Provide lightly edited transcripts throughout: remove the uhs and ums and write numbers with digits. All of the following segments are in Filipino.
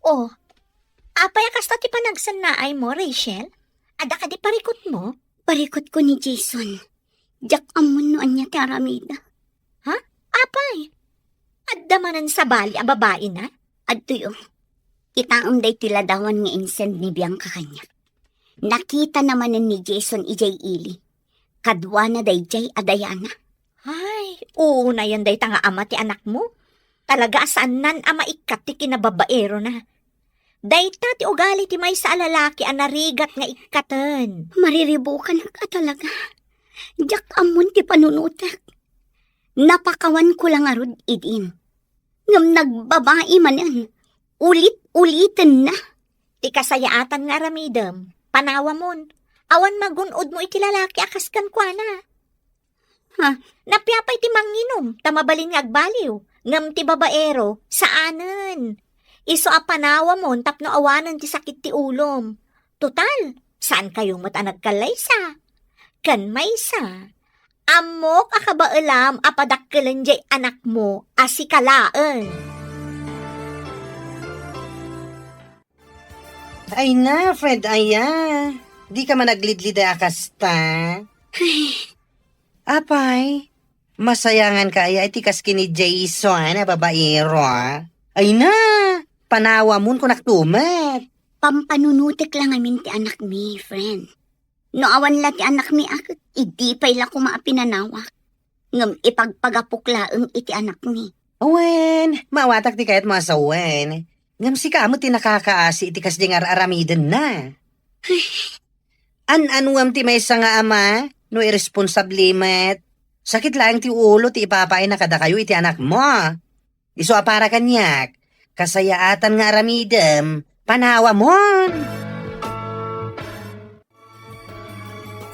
Oh, apay kasta ti panagsanaay mo, Rachel? Ada ka di parikot mo? Parikot ko ni Jason. Jak amon noan niya ti Aramida. Ha? Apay? Adda manan sa bali a babae na? Adto yung itaong day tiladawan nga insend ni Bianca kanya. Nakita naman ni Jason ijay ili. Kadwa na day jay adayana. Ay, oo na yan day tanga ama ti anak mo. Talaga saan nan ama ikat ti kinababaero na. Dayta ti ugali ti may sa lalaki ang narigat nga ikatan. Mariribukan ka talaga. Jak amon ti panunutak. Napakawan ko lang arod idin. Ngam nagbabae man yan. Ulit-ulitin na. Ti kasayaatan nga ramidam. Panawa mon. Awan magunod mo iti lalaki akaskan kwa na. Ha? Napiapay ti manginom. Tamabalin nga agbaliw. Ngam ti babaero. Saanan? Iso a panawa mon tapno awanan ti sakit ti ulom. Total, saan kayong matanag kalaysa? Kan maysa. Amok akabaalam apadakkelan jay anak mo asikalaan. Ay na, Fred, aya. Di ka man naglidlida akasta. Apay, masayangan ka aya itikas kini Jason na babaero. Ay na, panawa mo kung naktumat. Pampanunutik lang amin ti anak mi, friend. No awan la ti anak mi akit, idi pay la kumaapinanawak. Ngam ipagpagapuklaeng iti anak mi. Awen, mawatak di kahit masawen. Ngam si ka mo tinakakaasi itikas di nga aramiden na. An-anuam ti may nga ama, no irresponsablimet. Sakit lang ti ulo ti ipapain na kada kayo iti anak mo. Iso apara kanyak, kasayaatan nga aramidem, panawa mon.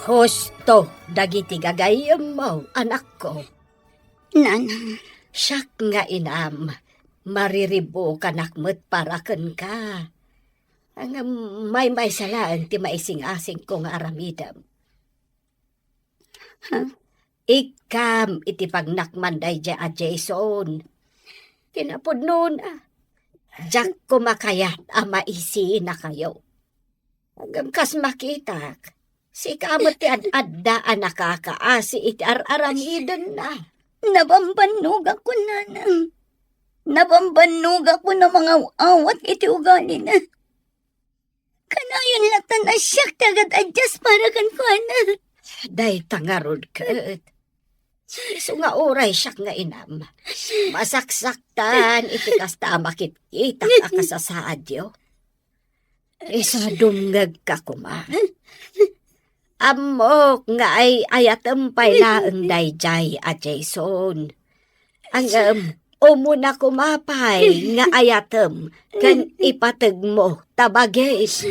Husto, dagiti gagayam mo, anak ko. Nanang, Siyak nga inam, mariribo kanakmet para ken ka. Ang may salaan ti maising-asing ko nga aramidam. Ikam iti pagnakmanday dya a Jason. Tinapod noon Diyak kumakayat ama isi na kayo. Hanggang kas makitak, si kamot ti ad-addaan nakakaasi iti aramidan na. nabambanog ako, nanang. Nabambanog ako na mga awat iti ugali na. Kanayon latan na siyak tagad adjust para kan kuana. Day tangarod ket. Iso nga oray siyak nga inam. Masaksaktan iti kasta makit-kita ka sa saadyo. Isa dumngag ka kuma. Amok nga ay ayatampay laeng dayjay a Jason. Ang umuna kumapay nga ayatem kan ipateg mo tabagis.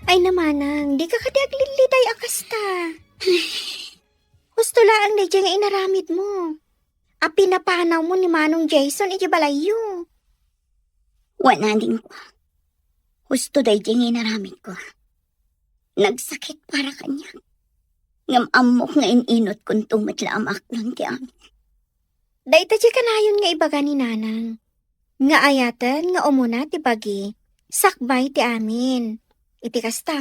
Ay namanang, di ka kadiagliliday akasta. Gusto lang na dyan nga inaramid mo. A pinapanaw mo ni Manong Jason, iti balayo. Wala din ko. Gusto day diyang inaramid ko. Nagsakit para kanya. Ngam amok nga ininot kung tumatla amak nun ti amin. Dahita di kanayon nga ibaga ni Nanang. Nga ayatan nga umuna ti bagi, sakbay ti amin. Iti kasta,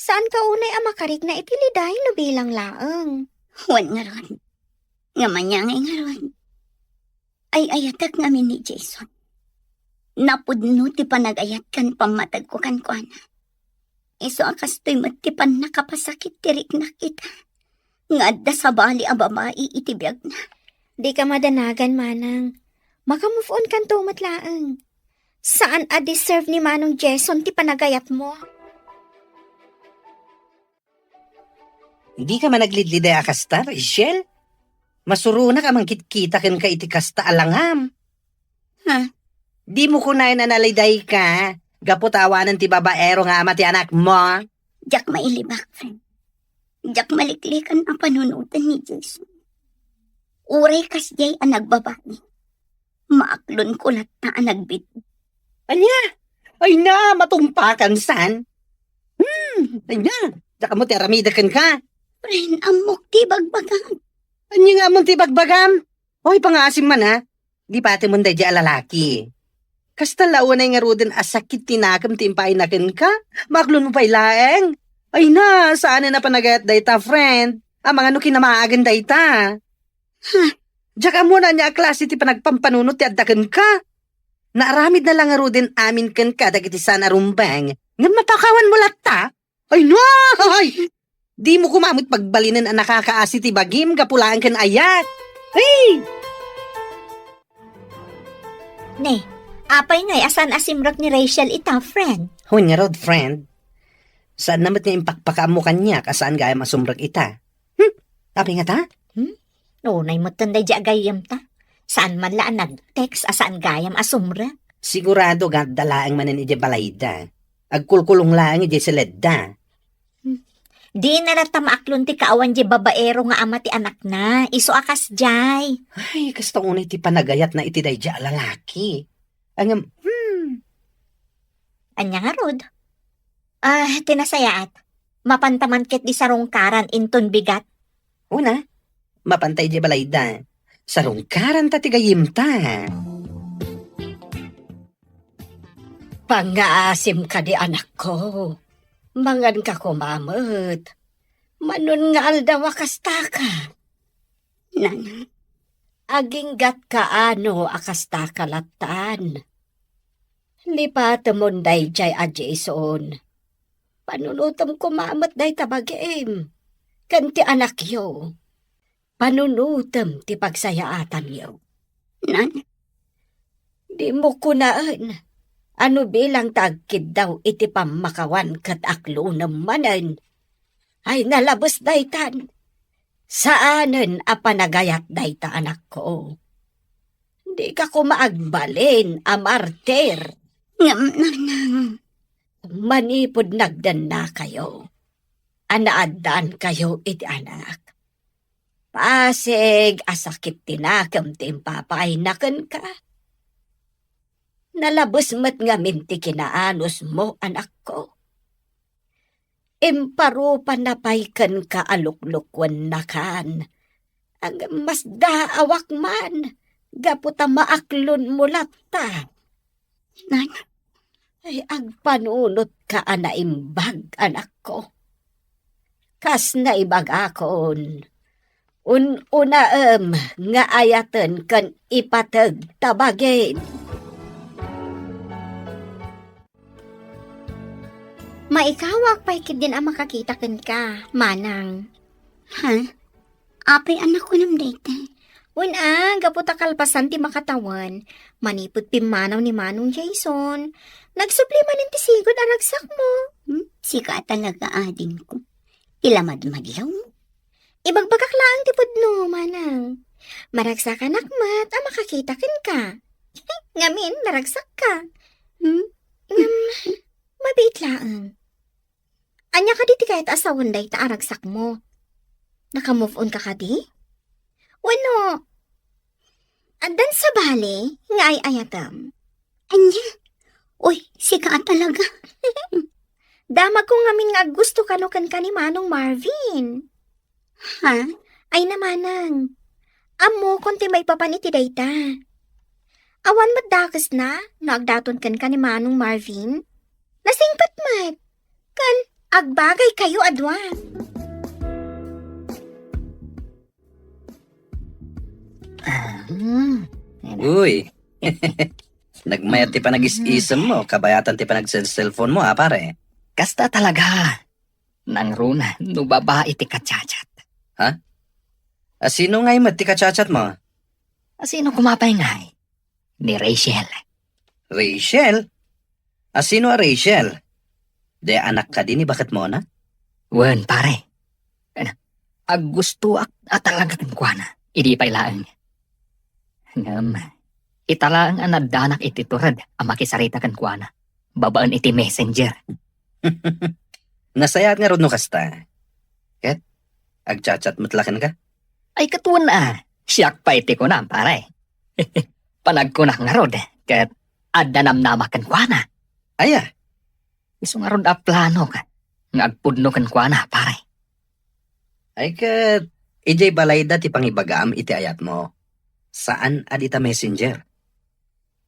saan ka unay amakarik na itiliday no bilang laeng? Wan nga ron. Nga manyangay nga ron. Ay ayatak ngamin ni Jason. Napudno ti panagayat kan pamatag ko kan kuana. Iso akas to'y matipan nakapasakit tirik na kita. Nga adda sa bali a babae itibiyag na. Di ka madanagan, Manang. Maka-move on kan tumat laeng. Saan a-deserve ni Manong Jason ti panagayat mo? Hindi ka man naglidlida akasta, Rachel. Masuruna ka man kitkita ken ka iti kasta alangam. Ha? Di mo kunayan na naliday ka. Gaputawanan ti babaero nga ama ti anak mo. Diyak mailibak, friend. Diyak maliklikan ang panunutan ni Jason. Uray kas jay ang nagbabae. Maaklon ko lat na ang nagbit. Anya? Ay na, matumpakan san? Ay na, daka mo ti aramidakan ka. Friend, amok ti bagbagan. Anya nga mong tibagbagam? Oy, pangasim man ha. Di pati mo di alalaki. Kasta launay nga rodin asakit tinakam timpay nakin ka. Maklon mo pa'y laeng. Ay na, saan na panagayat dayta, friend? Ang mga no kinamaagan dayta. Diyak mo na niya klase ti panagpampanunot ti addakan ka. Naaramid na lang nga rodin amin kan ka dagiti sana rumbang. Nga mapakawan mo latta. Ay no! Ay! Di mo kumamit pagbalinan ang nakakaasi ti bagim kapulaan kan ayat. Ay! Ne, apay ngay asan asimrak ni Rachel ita, friend. Huwag nga rod, friend. Saan namat nga impakpaka mo kanya kasaan gaya masumrag ita? Api nga ta? No, nay mo tanday di agayam ta. Saan man laan nag-text asaan gayam asumra. Sigurado nga dalaang manan ije balayda. Agkulkulong lang ije siledda. Di na nata maaklon ti kaawan di babaero nga ama ti anak na. Iso akas jay. Ay, kasta unay ti panagayat na iti dayja lalaki. Ang, Anya nga rod. Tinasayaat. Mapantaman ket di sarungkaran inton bigat. una, mapantay ije balayda. Sarungkaran ta ti gayim ta. Pangaasim ka di anak ko. Mangan ka kumamot. Manun nga aldaw akasta ka. Nanang, Aginggat ka ano akasta kalatan. Lipat mo day jay a Jason. Panunutam kumamot day tabagim. Kanti anak yo. Panunutam ti pagsayaatan yo. nanang, Di mo kunaan. Ano bilang tagkid daw iti pamakawan kat aklo namanan. Ay nalabos daytan. Saanen a panagayat dayta anak ko. Di ka kumaagbalin a martir. nanang, Manipod nagdan na kayo. Anaadan kayo iti anak. Pasig asakit tinakam timpapay nakan ka. Nalabos mat nga minti kinaanos mo, anak ko. Imparupan na paykan ka aluklukwan na kan. Ang mas daawak man, gaputa maaklon mo lata. nanang, Ay agpanunot ka anaimbag, anak ko. Kas na ibag akon. Una nga ayatan kan ipatag tabagin. Maikawak pa ikid din ang makakita ken ka, manang. ha? Apay anak ko nam dayta. Wala, gaputa kalpasan ti makatawan. Manipod pimanaw ni Manong Jason. Nagsupli man ti sigod aragsak mo. Sika talaga adin ko. Tilamad-madlaw. Ibagbagaklaan ti pudno, manang. Maragsak anak mat, ang makakita ken ka. Ngamin, naragsak ka. Mabait laang. Anya ka di ti kahit asawan day ta aragsak mo. Naka-move on ka di? Wano? Andan sa bali, nga ay ayatam. Anya? Uy, sika talaga. Damag ko ngamin nga gusto kanukan ka ni Manong Marvin. Ha? Ay namanang. Amo konti may papaniti dayta. Awan madakas na, nagdaton kan ka ni Manong Marvin. Nasingpat mat. Kan, agbagay kayo adwan. Uy. Nagmayat ti pa nag-is-isam mo, kabayatan ti pa nag-cellphone mo, pare. Kasta talaga. Nang runa, no babae ti kacachat. Sino ngay mat ti kachat mo? Sino kumapay ngay? Ni Rachel. Rachel? Sino a Rachel? De anak ka din, bakit mo na? Wen, pare. Ag gusto at talaga kan kuana. Idi pa'y laang. Italaang anadanak iti turad ang makisarita kan kuana. Babaan iti messenger. Nasayat nga ron no kasta. Ket, agchat-chat matlakan ka? Ay katuan na. Siyak pa iti ko na, pare. Panagkunak nga rod. Ket, adanam-nama kan kuana. Aya, Iso nga rod a plano ka. Nga agpudno kan kuana, pare. ay ket, Ijay balayda ti pangibagaam iti ayat mo. Saan adita messenger?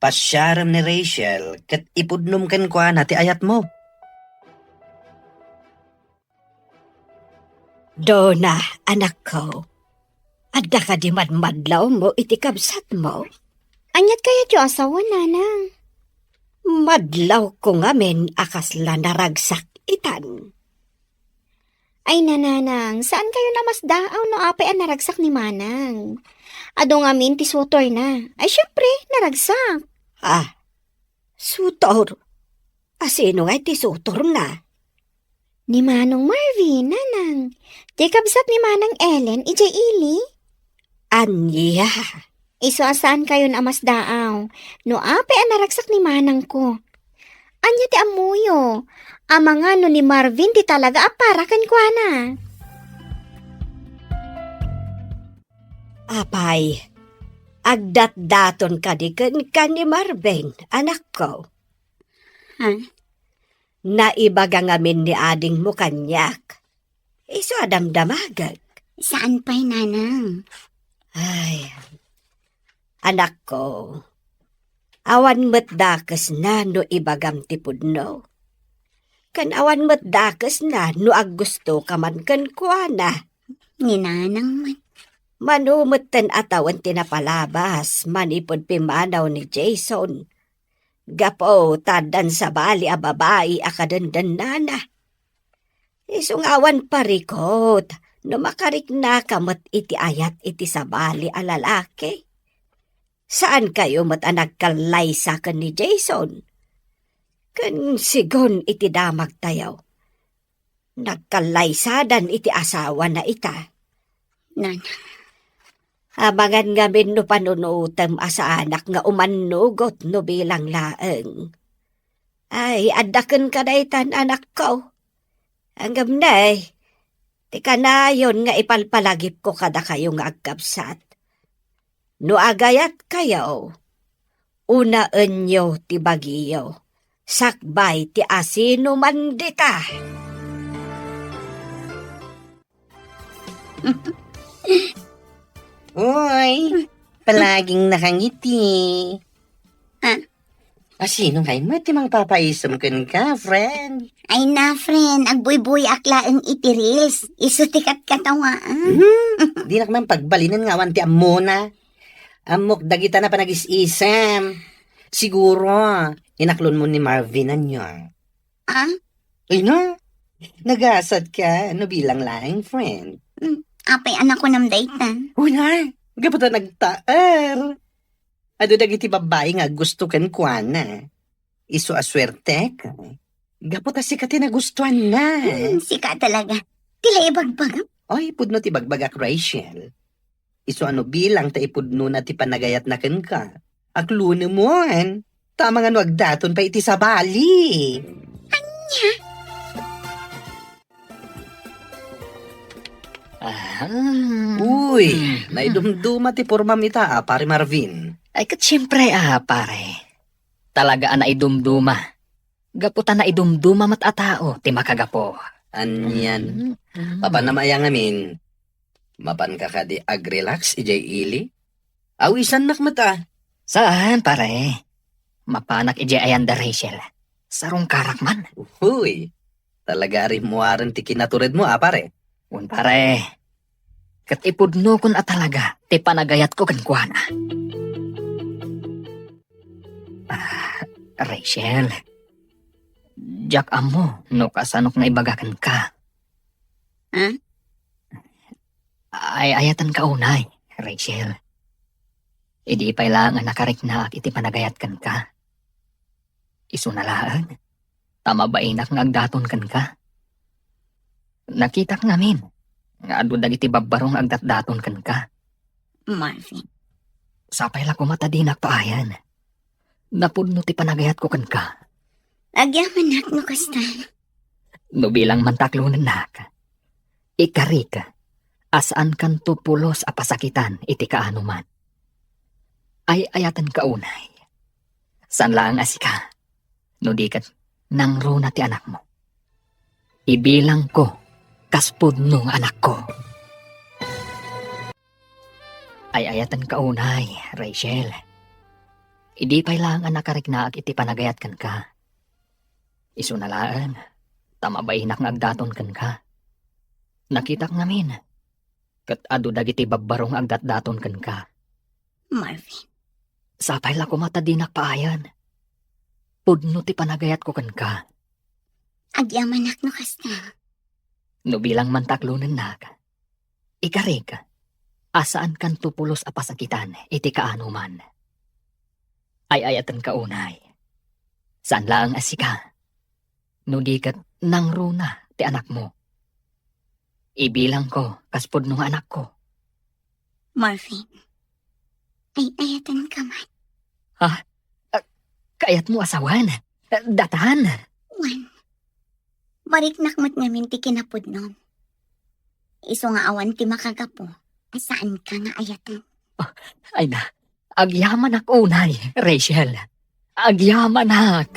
Pasyaram ni Rachel, kat ipudnum kan kwa na ti ayat mo. Dona, anak ko. Adda ka di madmadlaw mo iti kabsat mo. Anyat kaya ti asawa, nanang. Madlaw ko ngamin akasla naragsak itan. Ay, nananang, saan kayo namasdaaw no apay ang naragsak ni manang? Ado ngamin ti sutor na. Ay, syempre, naragsak. Ah, sutor. Asino nga iti sutor na? Ni Manong Marvin, nanang. Di kabsat ni Manang Ellen, ijay ili. Anya. Iso saan kayo namasdaaw? No apay ang naragsak ni manang ko. Anya ti amuyo. Ama nga no ni Marvin ti talaga aparakan kwa na. Apay, agdat-daton ka di kan ni Marvin, anak ko. Ha? Naibaga ngamin ni ading mo kanyak. Iso adamdamagag. Saan pa'y nanang? Ay, anak ko. Awan mo't dakas na no ibagam tipudno. Kan awan mo't dakas na no aggusto ka man kan kuana. Ni nanang man. Manumot ten atawan tinapalabas, manipod pimanaw ni Jason. Gapo, tadan sa bali a babae akadandan nana. Isungawan parikot, no makarik na kamot iti ayat iti sa bali a lalaki. Saan kayo mat nagkalay sa kan ni Jason? Kan sigon iti damag tayaw. Nagkalay sadan iti asawa na ita. Nanang. Abangan ngamin no panunutem asa anak nga umanugot no bilang laeng. Ay, adaken ka daytan anak ko. Anggam na eh. Tika na yon nga ipalpalagip ko kada kayo nga agkapsat. No agayat kayo, una enyo ti bagiyo, sakbay ti asino man dita. Uy, palaging nakangiti. Ha? Sino kayo mo ti mang papaisam kan ka, friend? Ay na, friend. Agbuy-buy akla ang itirils. Isutikat katawaan. Di na man pagbalinan nga awan ti ammo na. Amok dagita na panag-isisam. Siguro, inaklon mo ni Marvin anyo. Ah? Ay no, nagasad ka, no bilang laing friend. Apay anak ko nam dayta. Uy na, gapata nagtaar. Ado dagiti babae nga gusto kan kuana. Iso aswerte ka. Gapata si kati nagustuhan na. Sika talaga. Tila ibagbag. Oy, pudno ti bagbagak Rachel. Iso ano bilang ta ipudno na ti panagayat na ken ka. Akluno mo an. Tama nga no agdaton pa iti sa bali. Uy, naidumduma ti pormam ita, pare Marvin. Ay kat siyempre pare. Talaga na idumduma. Gaputan na idumduma mat atao, ti makagapo. Anyan. Papanamaya ngamin. Mapan ka ka di agrelax, ijay ili. Awisan nak mata. Saan pare? Mapanak ije ayan da Rachel. Sarong karak man. Uy, talaga rin mo aran ti kinatured mo, pare. Un pare. Kat ipudno kun talaga, ti panagayat ko kan kuana. Rachel. Jack amo, no kasanok na ibagakan ka. Ha? Ay ayatan ka unay, Rachel. Idi pa'y lang ang nakarik na iti panagayat kan ka. Isunalaan. Tama ba inak nga agdaton kan ka? Nakita ka ngamin. Nga adu dagiti babbarong agdatdaton kan ka. Marvin. Sapay la kumatadinak paayan. Napudno ti panagayat ko kan ka. Agyaman nak no kastan. No bilang mantaklunan nak. Ikarik. Asaan kan tupulos a pasakitan iti kaanuman. Ay ayatan ka unay. San lang asika. No dikat nang runa ti anak mo. Ibilang ko kaspud nung anak ko. Ay ayatan ka unay, Rachel. Idi pa'y lang ang nakariknaag iti panagayat kan ka. Isu na laan, tamabainak nga agdaton kan ka. Nakitak namin. Kat adu dagiti babbarong agdat-daton kan ka. Marvin, Sapay la ko matadinak paayan. Pudno ti panagayat ko kan ka. agyamanak no kasta. No bilang mantaklunan nak. Ikarig, asaan kan tupulos a pasakitan iti kaano man. Ay ayatan ka unay. Saan laang asika? No di kat nang runa ti anak mo. Ibilang ko kaspod nung anak ko. Marvin, ay ayatan ka man. Kayat mo asawan. Datan. Wan, bariknak mo't ngamin ti kinapod nun. Iso nga awan ti makagapo, saan ka nga ayatan? Ay na, agyaman ak unay, Rachel. Agyaman ak.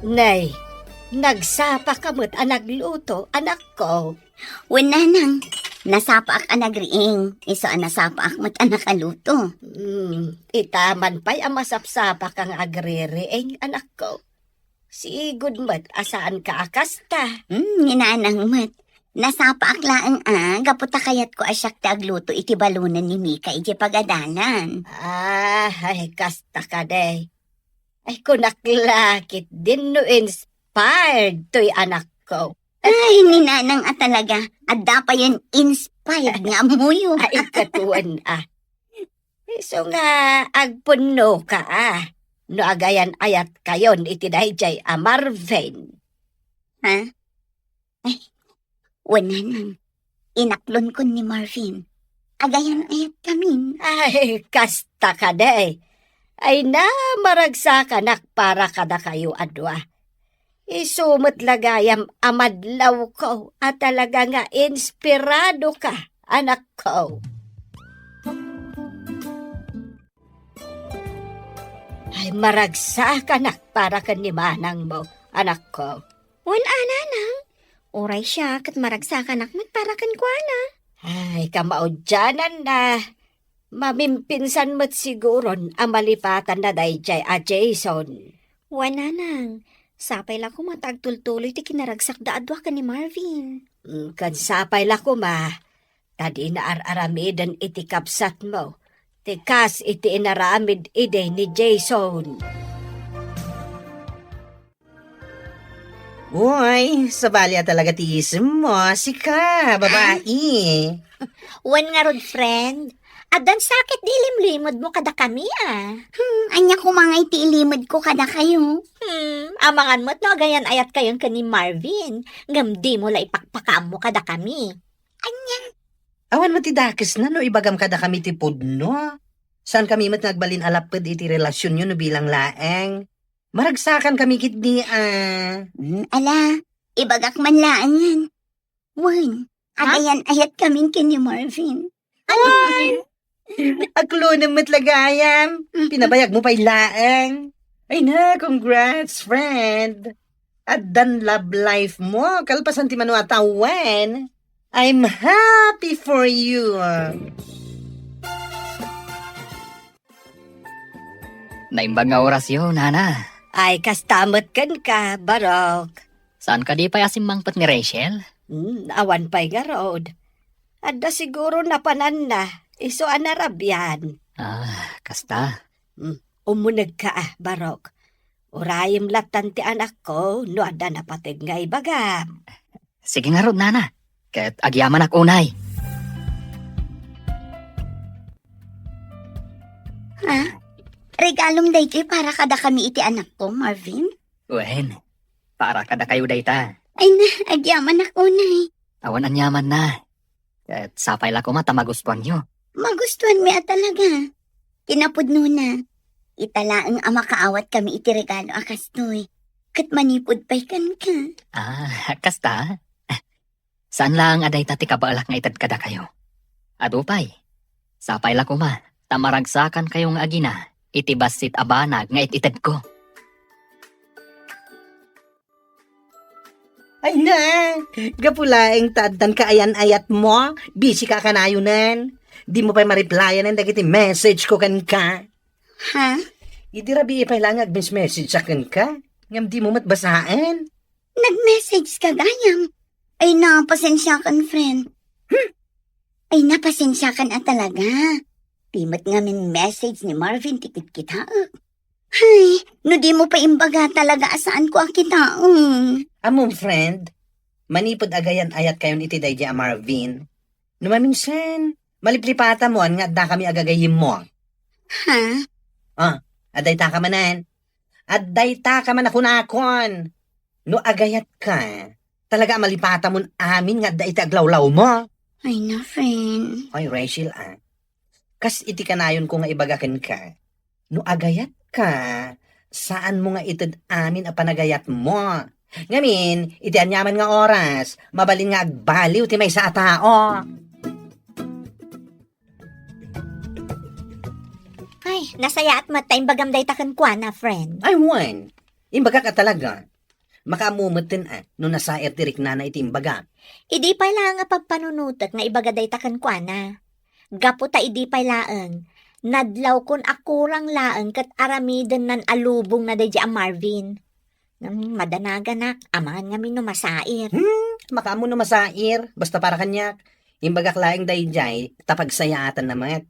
Nay, nagsapa ka mo't nagluto, anak ko. Wala nang, nasapa ak anagriing, iso nasapa ak mo't anakaluto. Itaman pa'y amasapsapa kang agririing, anak ko. Si good mo't asaan ka akasta. Ninanang mo't, nasapa ak laang gaputa kayat ko asyak ti agluto iti balunan ni Mika iti pagadalan. Ay, kasta ka day. Ay, kunaklakit din no inspired to'y anak ko. Ay, ninanang talaga, adda pa yan inspired nga muyo. Ay, katuan So nga, agpuno ka No agayan ayat kayon iti dayjay Marvin. Ha? Ay, wala nang, inaklon ko ni Marvin. Agayan ayat kami. Ay, kasta ka day. Ay na, maragsakan para kada kayo adwa. Isumot lagayam amadlaw ko at talaga nga inspirado ka, anak ko. Ay maragsakan para kanimanang mo, anak ko. Wan ananang. Oray siya kat maragsakan akmat para kan kuana. Ay, kamaudyanan na. Mamimpinsan mo't siguron ang malipatan na dayjay a Jason. Wan anang. Sapay la ko matagtultuloy ti kinaragsak da adwa ka ni Marvin. Kansapay la ko tadi na araramidan iti kapsat mo. Tikas iti inaramid ide ni Jason. Uy, sabalya talaga ti isip mo. Sika, babae. Wan nga rod, friend. Adan sakit di limlimod mo kada kami Anya ko mga iti ilimod ko kada kayo. Amangan mo't no agayan ayat kayon ka ni Marvin. Ngam di mo la ipakpakam mo kada kami. Awan mo ti dakes na no ibagam kada kami ti pudno. Saan kami mat nagbalin alapad iti relasyon nyo no bilang laeng. Maragsakan kami kitni Ala, ibagak man laangan. Wan, agayan ayat kami kini Marvin. Ay! Aklo na matlagayam. Pinabayag mo pa'y laeng. Ay na, congrats, friend. At dan love life mo. Kalpasan ti manu atawan. I'm happy for you. Naimbang nga orasyon, nana. Ay, kastamot kan ka, Barok. Saan ka di pa asimangpat ni Rachel? Awan pa'y nga road. Adda siguro napanan na. Iso anarabyan. Kasta. Umunag ka Barok. Urayim latan ti anak ko, no adda napatig nga ibagam. Sige nga rod, nana. Ket agyaman ak unay. Ha? Regalong daytoy para kada kami iti anak ko, Marvin? Wen, para kada kayo dayta. Ay na, agyaman ako na Awan anyaman na. Ket sapay la ko matamagustuhan nyo. Magustuhan mi talaga. Kinapudno na. Italaang makaawat kami iti regalo akastoy. Kat manipod pa'y kan ka. Kasta. Saan lang aday tati kabaalak nga itad kada kayo? Adupay. Sapay la ko tamaragsakan kayong agina. Iti basit abanag nga ititad ko. Ay na, gapulaing taddan ka ayan-ayat mo. Busy ka kanayunan. Di mo pa ma-replyan ang dagiti message ko kan ka. Ha? Idi rabi pa lang message sa kan ka. Ngam di mo matbasaan. Nag-message ka gayam. Ay napasensya kan, friend. Ay napasensya kan talaga. Timat nga min message ni Marvin tikit kita. Ay, no di mo pa imbaga talaga asaan ko ang kitaong. Among friend, manipod agayan ayat kayon iti day a Marvin. Numaminsan, maliplipata mo nga da kami agagayim mo. Ha? Aday ta ka manan. Aday ta ka man ako nakon. No agayat ka, talaga malipata mo amin nga da iti aglawlaw mo. Ay na, friend. Ay, Rachel Kas iti kanayon ko nga ibagakan ka. No agayat ka, saan mo nga itid amin a panagayat mo? Ngamin, iti anyaman nga oras, mabalin nga agbaliw ti may sa tao. Ay, nasaya at matay bagam day takan kwa na, friend. Ay, wan. Imbaga ka talaga. Makamumutin no nasair tirik na iti imbaga. Idi pa lang nga pagpanunutot nga ibaga day takan kwa na. Gaputa idi pa laeng. Nadlaw kon akurang laeng kat aramidan nan alubong na day a Marvin. Madanaganak, amangan nga masair. Makamu no masair, basta para kanyak. Imbaga klaing dayjay, tapagsayatan namat.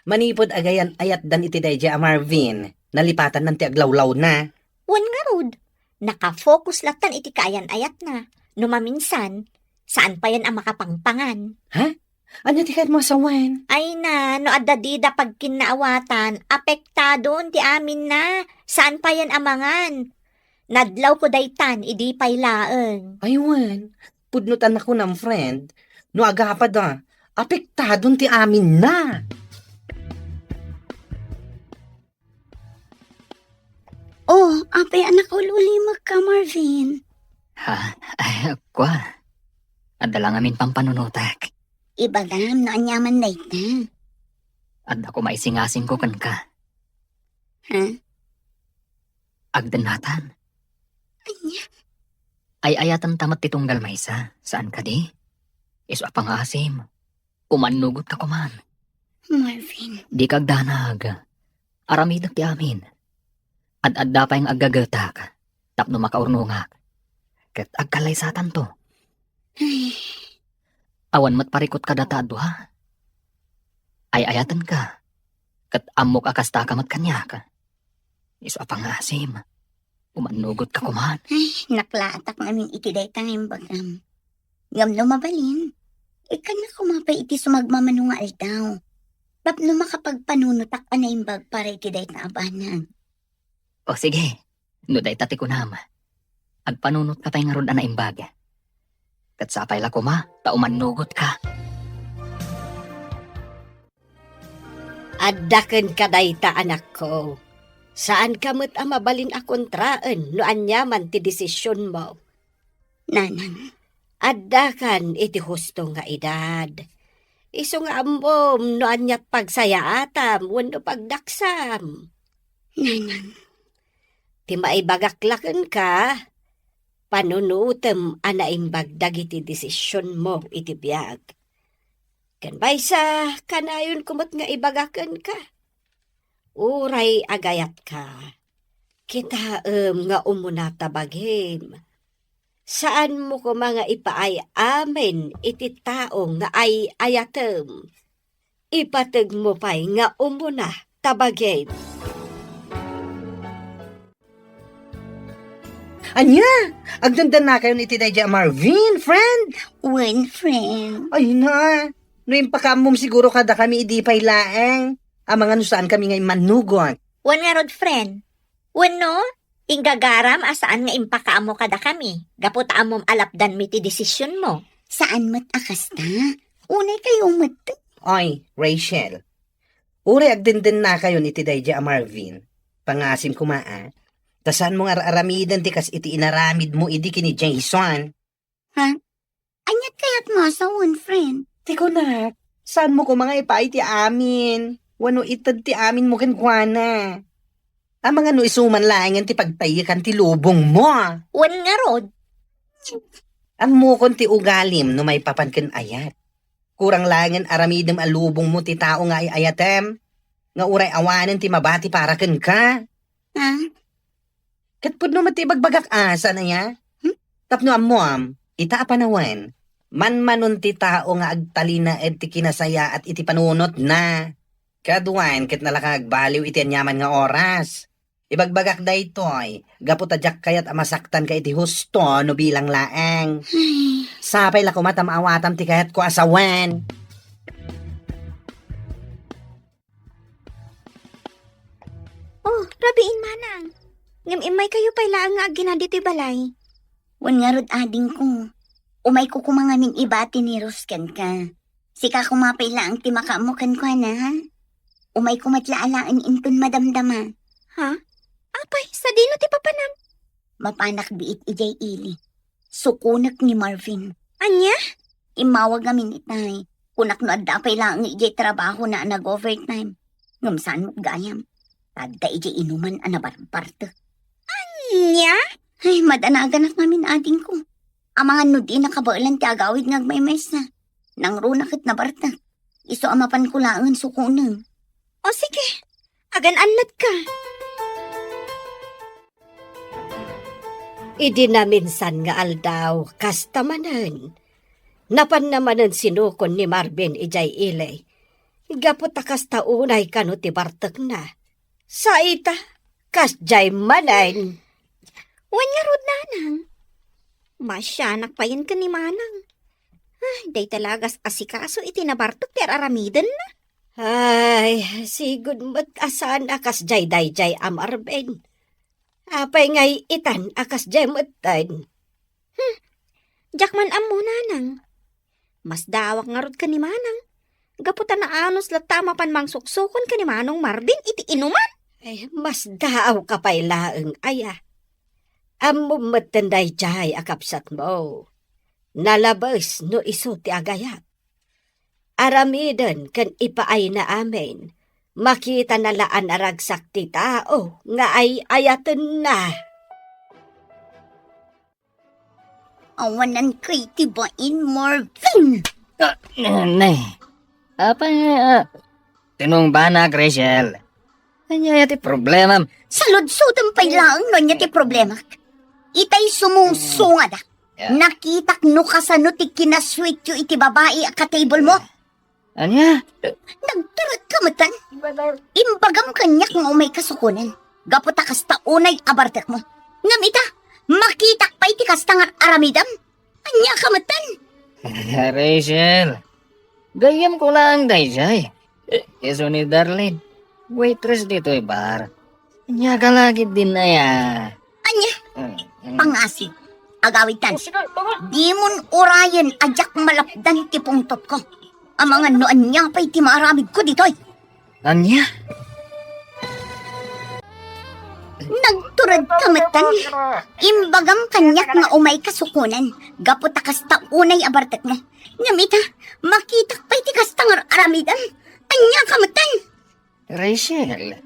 Manipod agayan ayat dan iti dayjay a Marvin. Nalipatan ng ti aglawlaw na. Wan nga rod. Nakafocus latan iti kayan ayat na. Numaminsan, saan pa yan ang makapangpangan? Anya ti kahit mo asawan? Ay na, no adadida pag kinaawatan, apektado ti amin na. Saan pa yan amangan? Nadlaw ko daytan, idi pay laeng. Aywan, pudnutan ako ng friend. No agapad apektadon ti amin na. Oh, apay anak ko lulimag ka, Marvin. Ha? Ay, kwa. Adala ngamin pang panunutak. Ibagam no anyaman na ita. At ako maisingasing ko kan ka. Ha? Agdanatan. Anya? Ay ayatan tamat titunggal maysa. Saan ka di? Iso apang asim. Umanugot ka kuman. Marvin. Di kagdanag. Aramidak ti amin. At adda pa yung agagatak. Tapno makaurnungak. Kat agkalay satan to. Ay, Awan mat parikot ka datado ha. Ay ayatan ka. Kat amok akasta ka mat kanya ka. Iso apang asim. Umanugot ka kuman. naklatak namin iti day tanging bagam. Ngam no mabalin. Ikan na kumapay iti sumagmamano nga aldaw. Tapno makapagpanunutak na imbag para iti day taabanan. O sige. No day tati ko nama. Agpanunot ka pa'y nga ron na imbaga. Kat sapay la kuma, taumanugot ka. Addaken ka dayta anak ko. Saan ka mo't mabalin a kontraan no anyaman ti desisyon mo? Nanang, Addakan iti husto nga edad. Iso nga ambom no anyat pagsayaatam wenno pagdaksam. nanang, Ti maibagaklaken ka, panunutem anaimbag dagiti desisyon mo iti biag. Kan baysa, kanayon kumot nga ibagaken ka. Uray agayat ka. Kitaem nga umuna tabagim. Saan mo ko mga ipaay amin iti taong nga ay ayatem. Ipateg mo pa'y nga umuna tabagim. Anya, agdandan na kayo ni Tidaya Marvin, friend. one friend. Ay na, no yung pakamom siguro kada kami idi pay laeng. Ang mga nusaan kami ngay manugot. Wan nga rod, friend. Wan no? Inggagaram asaan nga impakaamo kada kami. Gapot amom alapdan mi ti desisyon mo. Saan mat akasta? Unay kayo mat. Oy, Rachel. Uri agdandan na kayo ni Tidaya Marvin. Pangasim kumaa. Tasan mo nga aramidan ti kas iti inaramid mo idi kini Jason. Anyat kayat mo sa one friend. Tiko na, saan mo ko mga ipay ti amin? Wano itad ti amin mo kenkwana? Ang mga no isuman laangan ti pagpayikan ti lubong mo. Wan nga rod. Ang mukon ti ugalim no may papankin ayat. Kurang langin aramidem alubong mo ti tao nga ayatem. Nga uray awanen ti mabati para ken ka. Ha? Katpud no mati bagbagak asa na ya. Tapno amuam, ita apanawan. Manmanon ti tao nga agtalina ed ti kinasaya at iti panunot na. Kaduan ket nalakagbaliw iti anyaman nga oras. Ibagbagak daytoy, gaputadyak kayat amasaktan ka iti husto no bilang laeng. Sapay la kumatam awatam ti kayat ko asawan. Oh, rabiin manang. Ngam imay kayo pa'y laang nga ginadi ti balay. Wan nga rod ading ko. Umay ko kumangamin ibati ni Rusken ka. Sika kumapay lang ti makamukan ko na, ha? Umay ko matlaalaan inton madamdama. Ha? Apay, sa dino ti papanam? Mapanak biit ijay ili. Sukunak ni Marvin. Anya? Imawag amin itay. Kunak no adapay lang ijay trabaho na nag-overtime. Ngam saan mo't gayam. Tagda ijay inuman anabarbarta. Anya? Ay, madanaganap namin ading ko. Ang mga nudi na kabailan ti agawid ngagmaymes na. Nang runakit na barta. Iso amapan ko laangan sukunan. O sige, agan-anad ka. Idi na minsan nga aldaw, kasta manan. Napan namanan sinukon ni Marvin ijay ilay. Gapot kasta unay kano ti bartek na. Sa ita, kasjay manan. Wan nga rod nanang. Masyanak pa yun ka ni manang. Ay, day talagas asikaso iti nabartok ti aramiden na. Ay, sigud mo't asan akas jay dayjay amarben. Apay ngay itan akas jay mo'tan. Jakman amo nanang. Mas dawak nga rod ka ni manang. Gaputan na anos latama pan mang suksukon ka ni manong Marvin iti inuman. Ay, mas daaw ka pa'y laeng aya. Amo mo'tan dayjay akapsat mo. Nalabas no iso ti agayat. Aramiden kan ipaay na amin. Makita na laan aragsak ti tao nga ay ayaten na. Awanan kay tibain, Marvin! Nay, apa tinong banak, Rachel? Kanya yati problema. Salud-sudan pa'y lang no niya ti problema. Itay sumungsungad. Nakitak no kasano ti kinasweet yu iti babae a ka-table mo. Anya? Nagturot ka matan. Imbagam kanyak nga umay kasukunan. Gaputa kasta unay abartek mo. Ngamita, makitak pa iti kasta nga aramidam. Anya ka matan. Rachel, gayam ko lang, Dayjay. Iso ni Darlene, waitress dito bar. Anya ka lagi din na ya. Anya, pangasig. Agawid tan. Di mon urayan ajak malapdan ti pungtot ko. Ang mga noan niya pa'y ti maaramid ko ditoy. Anya? Nagturad kamatan. Imbagam kanyak nga umay kasukunan. Gapot kasta unay abartek mo. Ngamita, makitak pa'y ti kasta nga aramidan. Anya kamatan. Rachel,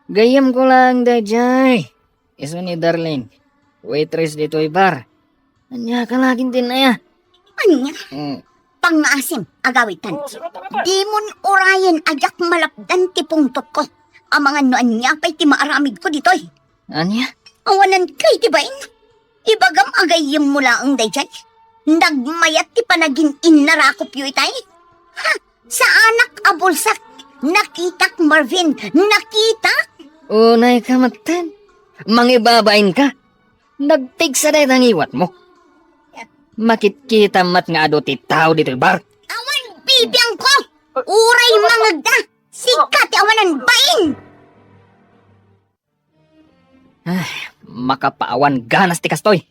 gayam ko lang, Dayjay. Iso ni Darlene, waitress dito bar. Anya ka laging din na ya. Anya, pangasim, agawitan. Di mon urayan ajak malapdan ti pungtot ko. Ang mga noan niya pa'y ti maaramid ko ditoy. Anya? Awanan kay tibain. Ibagam agayim mula ang dayjay. Nagmayat ti panagin inarakop yu itay. Ha, sa anak abulsak. Nakitak, Marvin. Nakitak. Unay ka matan. Mangibabain ka. Nagtigsa na ang iwat mo. Makikita mat nga ado ti tao dito bar. Awan bibiyang ko. Uray mangagda. Sikat awanan bain. Makapaawan ganas ti kastoy.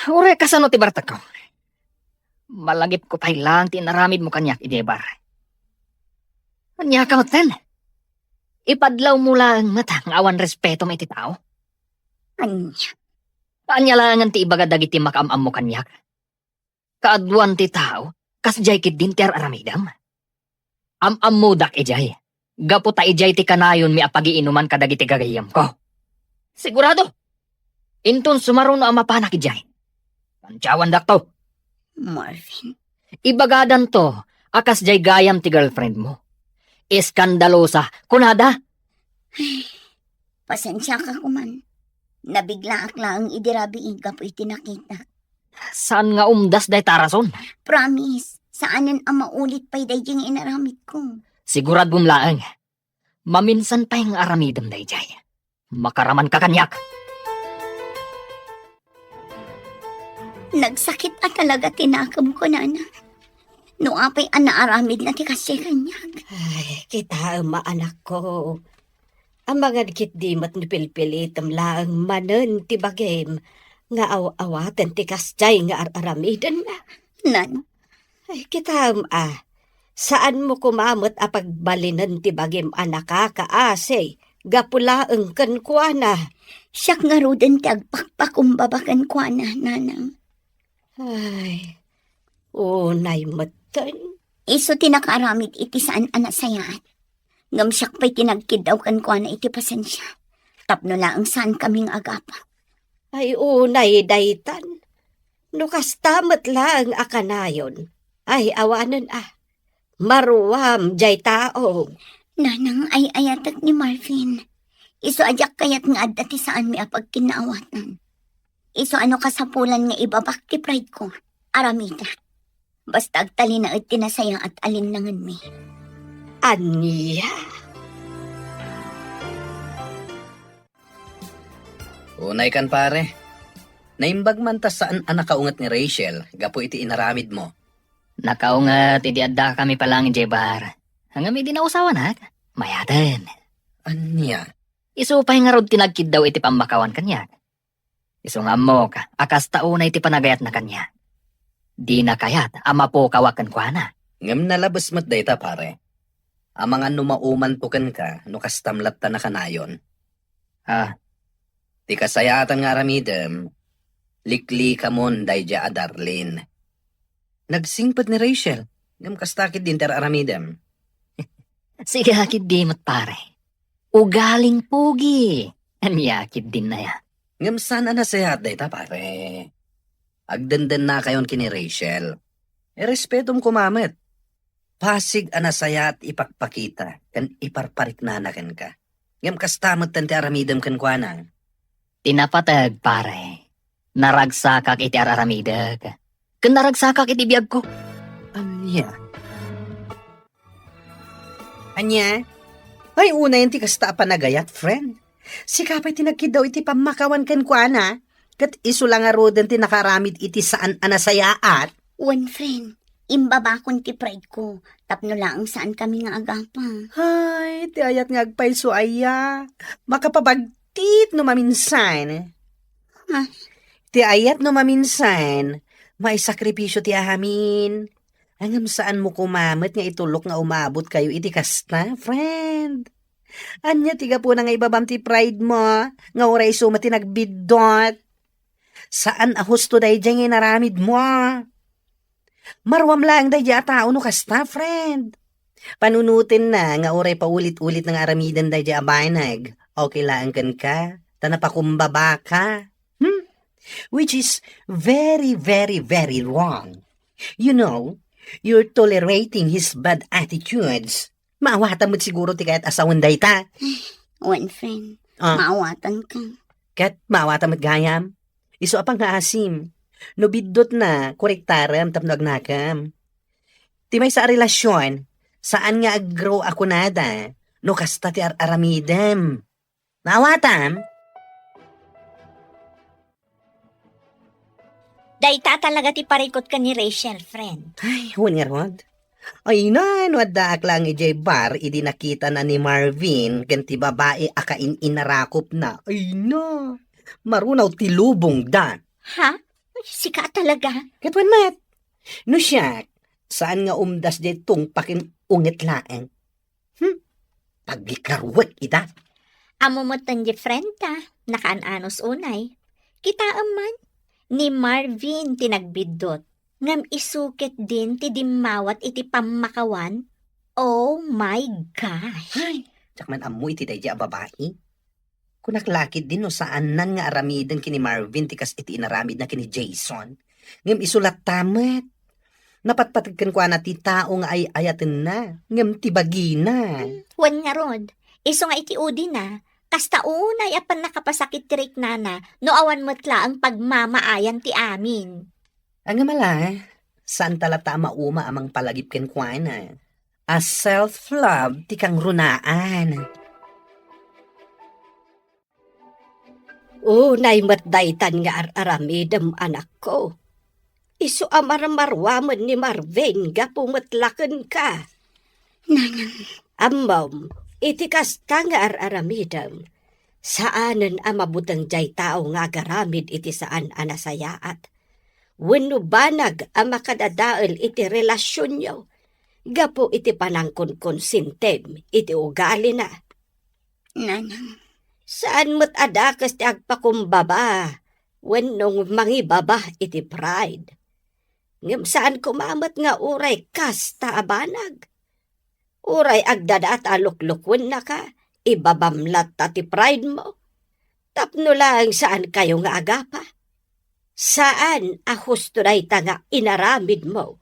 Uray kasano ti barta ko. Malagip ko pa'y lang ti naramid mo kanyak idebar. Anya ka matan. Ipadlaw mo lang matang awan respeto may ti tao. Anya. Anya langan ti ibaga dagiti makaamam mo kanyak. Kaadwan ti tao, kasjay kid din ti aramidam. Am mo dak ijay. Gaputa ijay ti kanayon mi apagiinuman kadagiti gagayam ko. Sigurado. Inton sumaruno ang mapanak ijay. Kantsawan dakto. Marvin, Ibagadan to, akas jay gayam ti girlfriend mo. Iskandalosa, kunada. pasensya ka kuman. Nabigla akla ang idirabi iga po itinakita. Saan nga umdas day tarason? Promise, saanin ang maulit pa'y dayjing inaramid ko. Sigurad bumlaang. Maminsan pa yung aramidam day jay. Makaraman ka kanyak. Nagsakit at talaga tinakam ko, nana. No apay ang naaramid na ti kasi kanyak. Ay, kita anak ko. Ang mga dikit di mat ni pilpilitam lang manen ti bagem. Nga awatan ti kasjay nga aramidan na. Nan, Ay, kita saan mo kumamot a pagbalinan ti bagem anak kaase? Gapulaeng kan kuana. siyak nga roden ti agpakpakumbabakan ko na, nanang. Ay, unay matan. Iso tinakaramid iti saan anasayaan. Ngam siyak pa'y tinagkidaw kan ko na iti pasensya. Tapno lang saan kaming agapa. Ay, unay daytan. Nukas tamat lang akanayon. Ay, awanan Maruwam jay tao. Nanang ay ayatak ni Marvin. Iso ajak kayat nga adda ti saan mi apag kinaawatan. Iso ano kasapulan nga ibabak ti pride ko. Aramida. Basta agtali na at tinasaya at alinlangan mi. Aniya. Unay kan pare. Naimbag man ta saan ang nakaungat ni Rachel, gapo iti inaramid mo. Nakaungat, idi adda kami palang jay bar. Hanggang may dinausawan ha? Mayadan. Anya? Isu pa nga rod tinagkid daw iti pamakawan kanya. Isu nga mo ka, akas taunay iti panagayat na kanya. Di na kayat, ama po kawakan kwa na. Ngam nalabas mat dayta pare. Amang ano mauman po kan ka, no kastamlat ta na kanayon. Ti kasayatan nga aramidem, likli ka mon dayja a Darlene. Nagsingpad ni Rachel, ngam kastakit din ter aramidem. Sige hakid di mat pare. Ugaling pugi. Anyakid din na ya. Ngam sana nasayat dayta pare. Agdandan na kayon kini Rachel. Respetom kumamet. Pasig anasaya at ipakpakita, kan iparparik nanakan ka. Ngam kastamot tante aramidem kan kuana. Tinapatag pare. Naragsakak iti araramidag. Kan naragsakak iti biyag ko. Anya? Anya? Ay una yung ti kasta panagayat, friend. Si kapay tinagkid daw iti pamakawan kan kuana. Kat iso lang arodan ti nakaramid iti saan anasayaat. One friend, imbabakon ti pride ko. Tapno lang saan kami nga agapa. Ay, ti ayat nga agpayso aya. Makapabagtit no maminsan. Ha? Ti ayat no maminsan. May sakripisyo ti ahamin. Angam saan mo kumamit nga itulok nga umabot kayo iti kasta, friend. Anya tiga po na nga ibabam ti pride mo. Nga oray sumati nagbidot. Saan ahusto day dyan nga naramid mo? Marwam lang day dyan tao no kasta, friend. Panunutin na nga oray paulit-ulit ng aramidan day dyan abanag. Okay lang kan ka. Tanapakumbaba ka. Which is very, very, very wrong. You know, you're tolerating his bad attitudes. Maawatan mo't siguro ti kahit asawan day ta. One friend, Ah. maawatan ka. Kat maawatan mo't gayam. Iso apang kaasim. No bidot na, korektaram tapno agnakam. Ti may sa relasyon, saan nga aggrow ako nada, no kasta ti aramidem. Maawatan? Dayta talaga ti parikot ka ni Rachel, friend. Ay, huwag nga rod. Ay na, waddaak lang ijay bar, idi nakita na ni Marvin, ganti babae akain inarakop na. Ay na, marunaw tilubong da. Ha? Sika talaga. Katwan mat. No siya, saan nga umdas de tung pakin ungit laeng? Pagikarwat ita. Amo mo tan di friend ta. Nakaananos unay. Kita aman. Ni Marvin tinagbidot. Ngam isukit din ti dimawat iti pamakawan. Oh my gosh. Ay, tsakman amoy iti day a babae. Kunaklakid din no saan nan nga aramidan kini Marvin tikas iti inaramid na kini Jason. Ngam isulat tamat. Napatpatagkan ko na ti tao nga ay ayaten na. Ngam ti bagina. Wan nga rod, iso nga iti udi na, kasta unay apan nakapasakit tirik nana, no awan matla ang pagmamaayan ti amin. Ang mala, saan talata mauma amang palagip ken kwa na. As self-love ti kang runaan. Unay matdaytan nga aramidem anak ko. Isu amarmarwaman ni Marvin nga pumatlaken ka. Nanang, Amom, iti kasta nga aramidem. Saanen amabutang jay tao nga garamid iti saan anasayaat. Wenno banag ang makadadael iti relasyon nyo. Gapo iti panangkon konsintem iti ugali na. nanang, Saan mo't adakas ti agpakumbaba? Wenno mangibaba iti pride. Ngem saan kumamat nga uray kasta abanag? Uray agdadaat aluklukwen na ka, ibabamlat ti pride mo. Tapno lang saan kayo nga agapa? Saan husto na nga inaramid mo?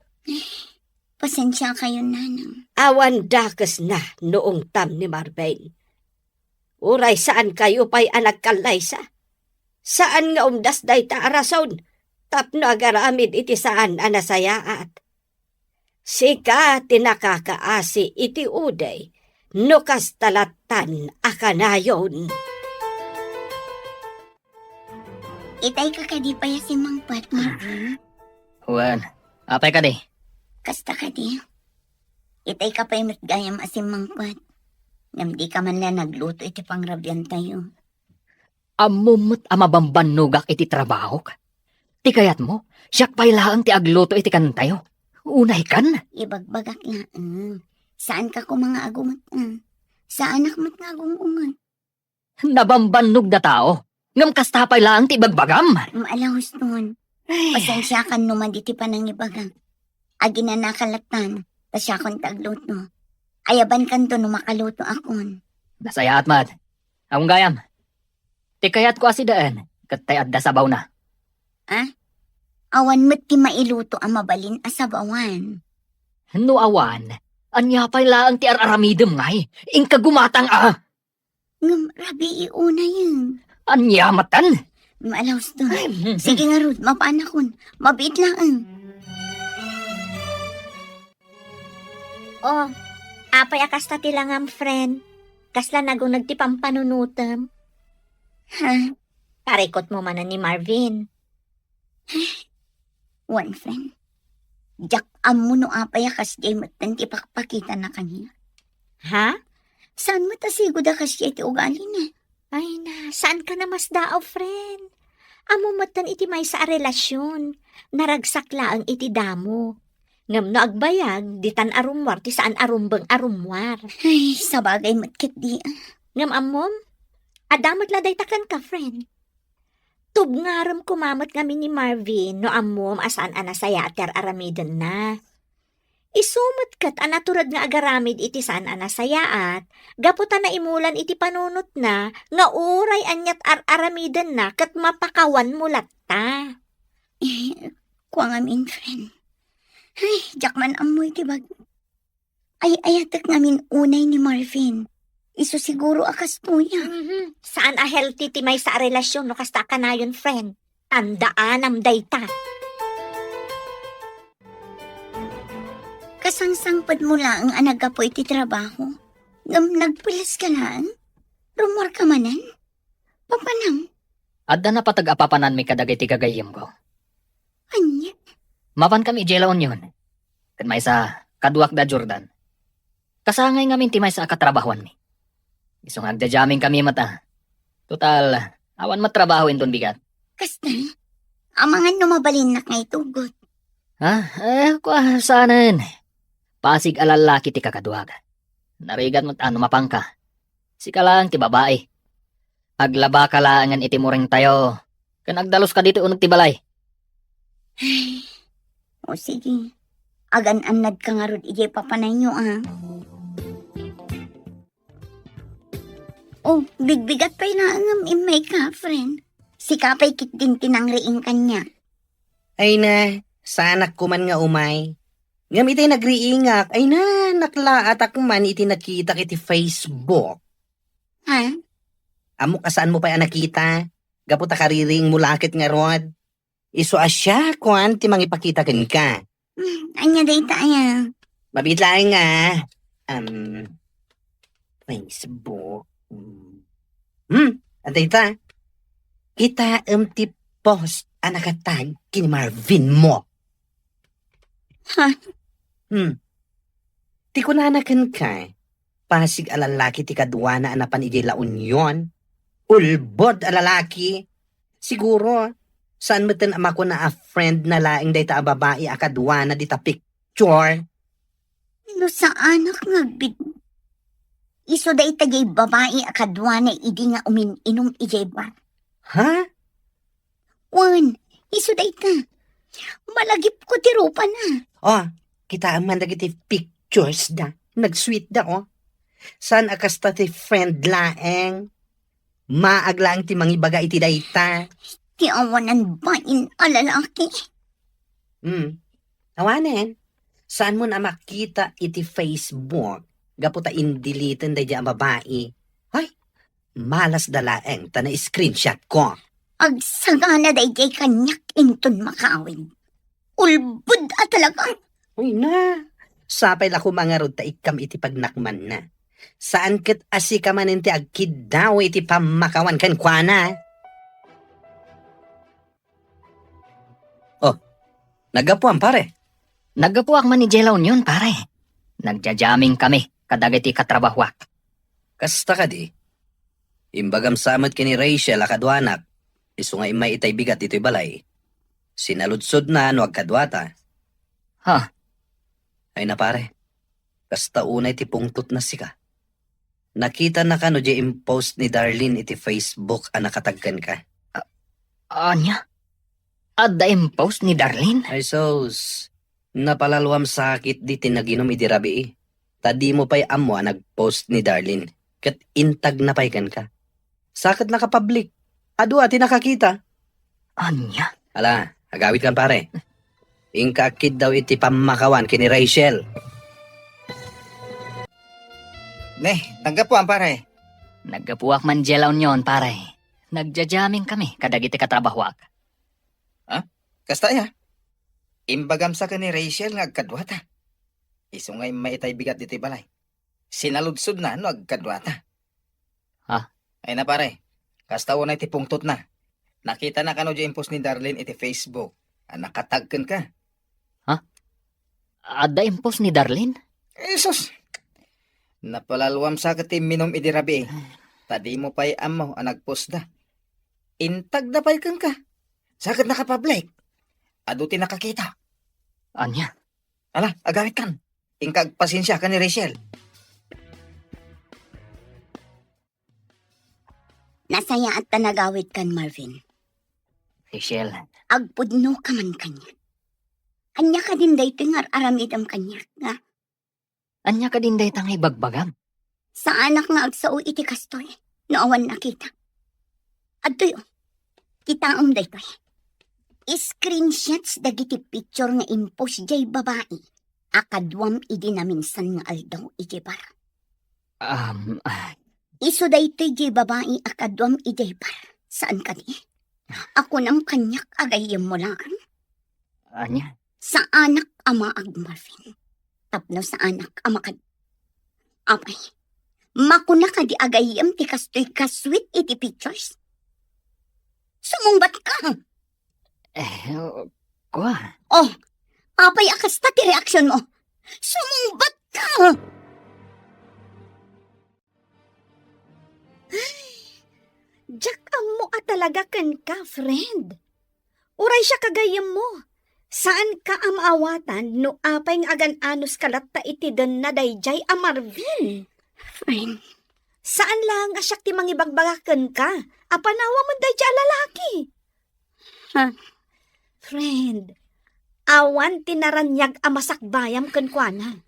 pasensya kayo, nanang. Awan dakas na noong tam ni Marvin. Uray saan kayo pa'y anak kalaysa? Saan nga umdas day ta arason? Tapno agaramid iti saan anasayaat. Sika tinakakaasi iti uday, no kastalatan akanayon. Itay ka kadi pa si Mang Pat, Marvin. Juan, apay ka di. Kasta kadi. Itay ka pa'y matgayam asim Mang Pat. Ngam di ka man na nagluto iti pangrabyan tayo. Amumot amabambanugak iti trabaho ka. Ti kayat mo, siyak pa'y laang ti agluto iti kantayo. Unay kan? Ibagbagak na. Saan ka ko mga agumat? Saan akmat nga agungungan? Nabambanug na tao. Ngam kasta pa'y laang ti bagbagam. Maalahos nun. Pasensya ka numan diti pa nang ibagang. Agi na nakalatan. Tasya kon tagluto. Ayaban kanto no makaluto akon. Nasaya at mad. Ang gayam. Ti kayat ko asidaan. Katay adda sabaw na. Awan mo't ti mailuto ang mabalin asabawan. No awan. Anya pa'y laang ti araramidem ngay. Ingka gumatang Ngam rabi iuna yun. Anya matan. Maalahos to. Sige nga Ruth, mapanakon. Mabait lang. Oh, apay akasta ti langam friend. Kasla nagong nagtipampanunutam. Ha? Parikot mo man ni Marvin. One friend. Jak amo no apay akas jay matan ti pakpakita na kanya. Ha? Saan mo tasigo da kas jay ti ugali na? Ay na, saan ka na mas daaw, friend? Amo matan iti may sa relasyon. Naragsak laang iti damo. Ngam no agbayag, di tan arumwar, ti saan arumbang arumwar. Ay, sabagay matkit di. Ngam amom, adamot laday takan ka, friend. Tubngaram kumamot kami ni Marvin no amom asaan anasaya ater aramidon na. Isumot kat anaturad nga agaramid iti saan anasayaat, gaputan na imulan iti panunot na, nga uray anyat aramidan na kat mapakawan mo latta. Kuang amin, friend. Ay, jak man amoy tibag. Ay, ayatak ngamin unay ni Marvin. Iso siguro akas tuya. Saan a healthy ti may sa relasyon no kasta ka na yun, friend? Tandaan am dayta. Kasangsangpad mo lang ang anagapo iti trabaho. Ngam nagpulas ka lang. Rumor ka manan. Papanam. Adda na patag-apapanan mi kadag iti gagayim ko. Anya. Mapan kami jelaon yun. Kan may sa kaduak da Jordan. Kasangay ngamin ti may sa katrabahuan mi. Isong agdajaming kami mata. Total, awan matrabaho inton bigat. Kasta. Amangan numabalin na ngay tugot. Kwa saanan. Pasig alalaki ti kakaduag. Narigat mo't ano mapangka. Sika lang ti babae. Aglaba ka laangan iti muring tayo. Kan agdalos ka dito unag ti balay. O sige. Agan-anad ka nga rod ijay papanay nyo Oh, bigbigat pa'y naangam imay ka, friend. Si kapay kit din tinangriing kanya. Ay na, sa anak ko man nga umay. Ngam iti nagriingak, ay na, nakla atak man iti nakita kiti Facebook. Ha? Amo kasaan mo pa nakita? Gaputa kariring mulakit nga rod. Iso asya, kwan, ti mangipakita ken ka. Anya dayta aya. Mabitlaing nga. Facebook. Antay ta. Kita ti post anakatag kini Marvin mo. Ha? Ti kunanakan ka. Pasig alalaki ti kadwa na anapan iti La Union. Ulbod alalaki. Siguro, saan mo tin ama ko na a friend na laing dayta a babae a kadwa na dita picture? No sa anak nga bid. Iso dayta jay babae akadwa na idi nga uminom ijay bar. Ha? Wan, iso dayta. Malagip ko ti rupa na. Oh, kita ang mandagiti pictures da. Nag-sweet da, oh. San akasta ti friend laeng? Maaglang ti mangibaga iti dayta. Ti awanan bain a lalaki. Awanen, saan mo na makita iti Facebook? Gaputa indilitan da ang babae. Ay, malas dalaeng ta na screenshot ko. Agsagana dayjay kanyak inton makawin. Ulbud a talaga. Uy na, sapay la ko mga rod ta ikam iti pagnakman na. Saan ket asi ka man iti agkid daw iti pamakawan kan kuana? Oh, nagapuan pare. Naggapuak man ni Jela Union, pare. Nagjajaming kami, kadagiti katrabahwak. Kasta ka di. Imbagam samot kini Rachel akadwanak. Isu nga imay itay bigat ito'y balay. Sinaludsod na no agkadwata. Ha? Ay na pare. Kasta unay ti pungtot na sika. Nakita na ka no di impost ni Darlene iti Facebook a nakatagkan ka. Anya? Adda impost ni Darlene? Ay sos. Napalalwam sakit di tinaginom iti rabi. Tadi mo pa'y amo a nagpost ni Darlene. Kat intag na pa'y ka. Sakit nakapublik. Adu ati nakakita. Anya? Ala, agawit kan pare. Ingkakid daw iti pamakawan kini Rachel. Naggapuan pare. Naggapuak man Jela Union, pare. Nagjajaming kami, kadagiti katrabahwak. Kasta ya. Imbagam sa ka ni Rachel nga agkadwata. Iso ngay maitay bigat diti balay. Sinaludsod na no agkadwata. Ha? Ay na pare. Kasta unay ti pungtot na. Nakita na kano di impos ni Darlene iti Facebook. Nakatagkan ka. Adda impost ni Darlene? Esos. Napalalwam sa ka ti minom iti rabi. Tadi mo pa'y amo ang nagpost da. Intag na pa'y kang ka. Sakit nakapublic. Ado ti nakakita. Anya? Ala, agawit kan. Ingkag pasensya ka ni Rachel. Nasaya at tanagawit kan Marvin. Rachel, Agpudno ka man kanya. Anya ka din dayto nga aramidam kanya. Nga, anya ka din daytang ibagbagam. sa anak nga agsao iti kastoy. Noowan nakita. Adtoy, kita daytoy. Screenshots dagiti picture nga impos jay babae. Akadwam idi na minsan nga aldaw iti bar. Iso daytoy jay babae akadwam iti bar. Saan ka di? Ako nam kanyak agayem mo lang. Anya? Sa anak ama ag Marvin. Tapno sa anak ama kad. Apay. Makuna ka di agayem ti kastoy kaswit iti pictures. Sumungbat ka. Kwa? Oh, apay akasta ti reaksyon mo. Sumungbat ka. Jack mo talaga kan ka, friend. Uray siya kagayam mo. Saan ka amaawatan no apay nga agan-anos kalatta iti den na dayjay a Marvin? Friend, Saan lang asyak ti mangibagbagaken ka? Apanawa mo dayjay a lalaki. Ha? Friend, awan tinaranyag a masakbayam ken kuana.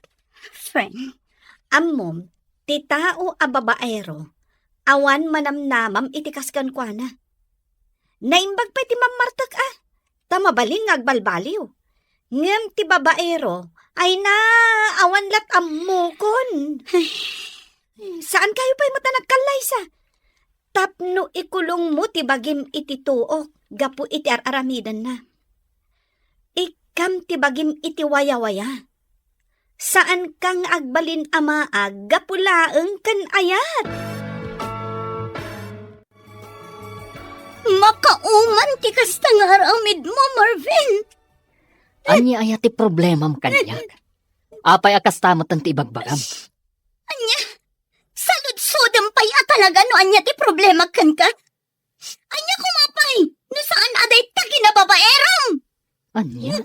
friend. Ammom, ti tao a babaero, awan manamnamam iti kaskan kuana. Naimbag pa ti mamartak tamabaling agbalbaliw. Ngem ti babaero ay na awanlat ammukon. Saan kayo pa'y mata nagkalaysa? Tapno ikulong mo ti bagim iti tuok, gapu iti aramidan na. Ikam ti bagim iti waya-waya. Saan kang agbalin amaag, gapu laeng kan ayat? Makauman ti kasta nga aramid mo, Marvin. Anya ayat ti problema mo kanyak. Apay akastamat ang ti ibagbagam. Anya, salud-sudam pa'y talaga no anya ti problema kan ka. Anya kumapay, no saan aday tagi na babaeram. Anya?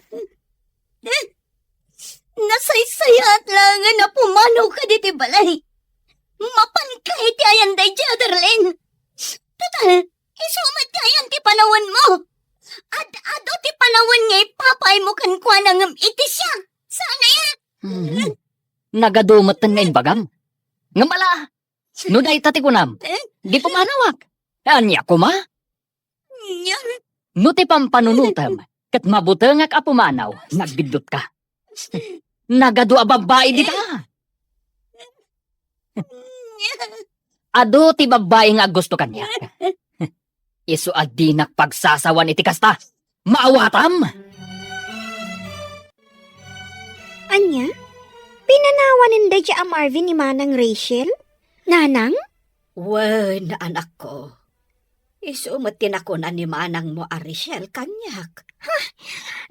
Nasaysayat lang na pumanaw ka diti balay. Mapan ka iti ayan day Jaderlin. Total, isumat ti ayan ti panawan mo. Ado ti panawan niya ipapay mo kan kwa nangam iti siya. Sana yan. Nagadumot nga inbagam. Ngamala! No day tati kunam. Di pumanawak. Anya kuma? Nya, No ti pampanunutam. Kat mabutengak a pumanaw. Nagbidot ka. Nagadu a babae dita. Ado ti babae nga gusto kanya. Isu adinak pagsasawan iti kasta. Maawatam! Anya? Pinanawanin da dya ang Marvin ni Manang Rachel? Nanang? Wen, anak ko. Isumatin ako na ni manang mo Arishel kanyak.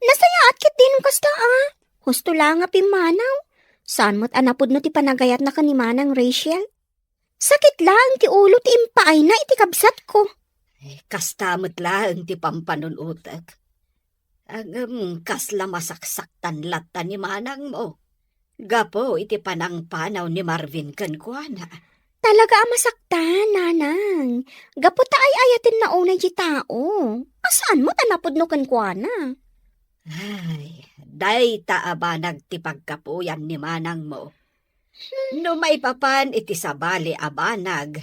Nasayaat kit din kasta Husto lang nga pimanaw. Saan mo't anapod no ti panagayat na ka ni Manang Rachel? Sakit lang ti ulo ti impaay na iti kabsat ko. Kastamot lang ti pampanunutak. Ang kasla masaksaktan lata ni manang mo. Gapo iti panangpanaw ni Marvin kankwana. Talaga masaktan, nanang. Gaputa ay ayatin na unay di tao. Asaan mo tanapod no kankwana? Ay, day taaba nagtipagkapuyan ni manang mo. No maipapan iti sabali abanag,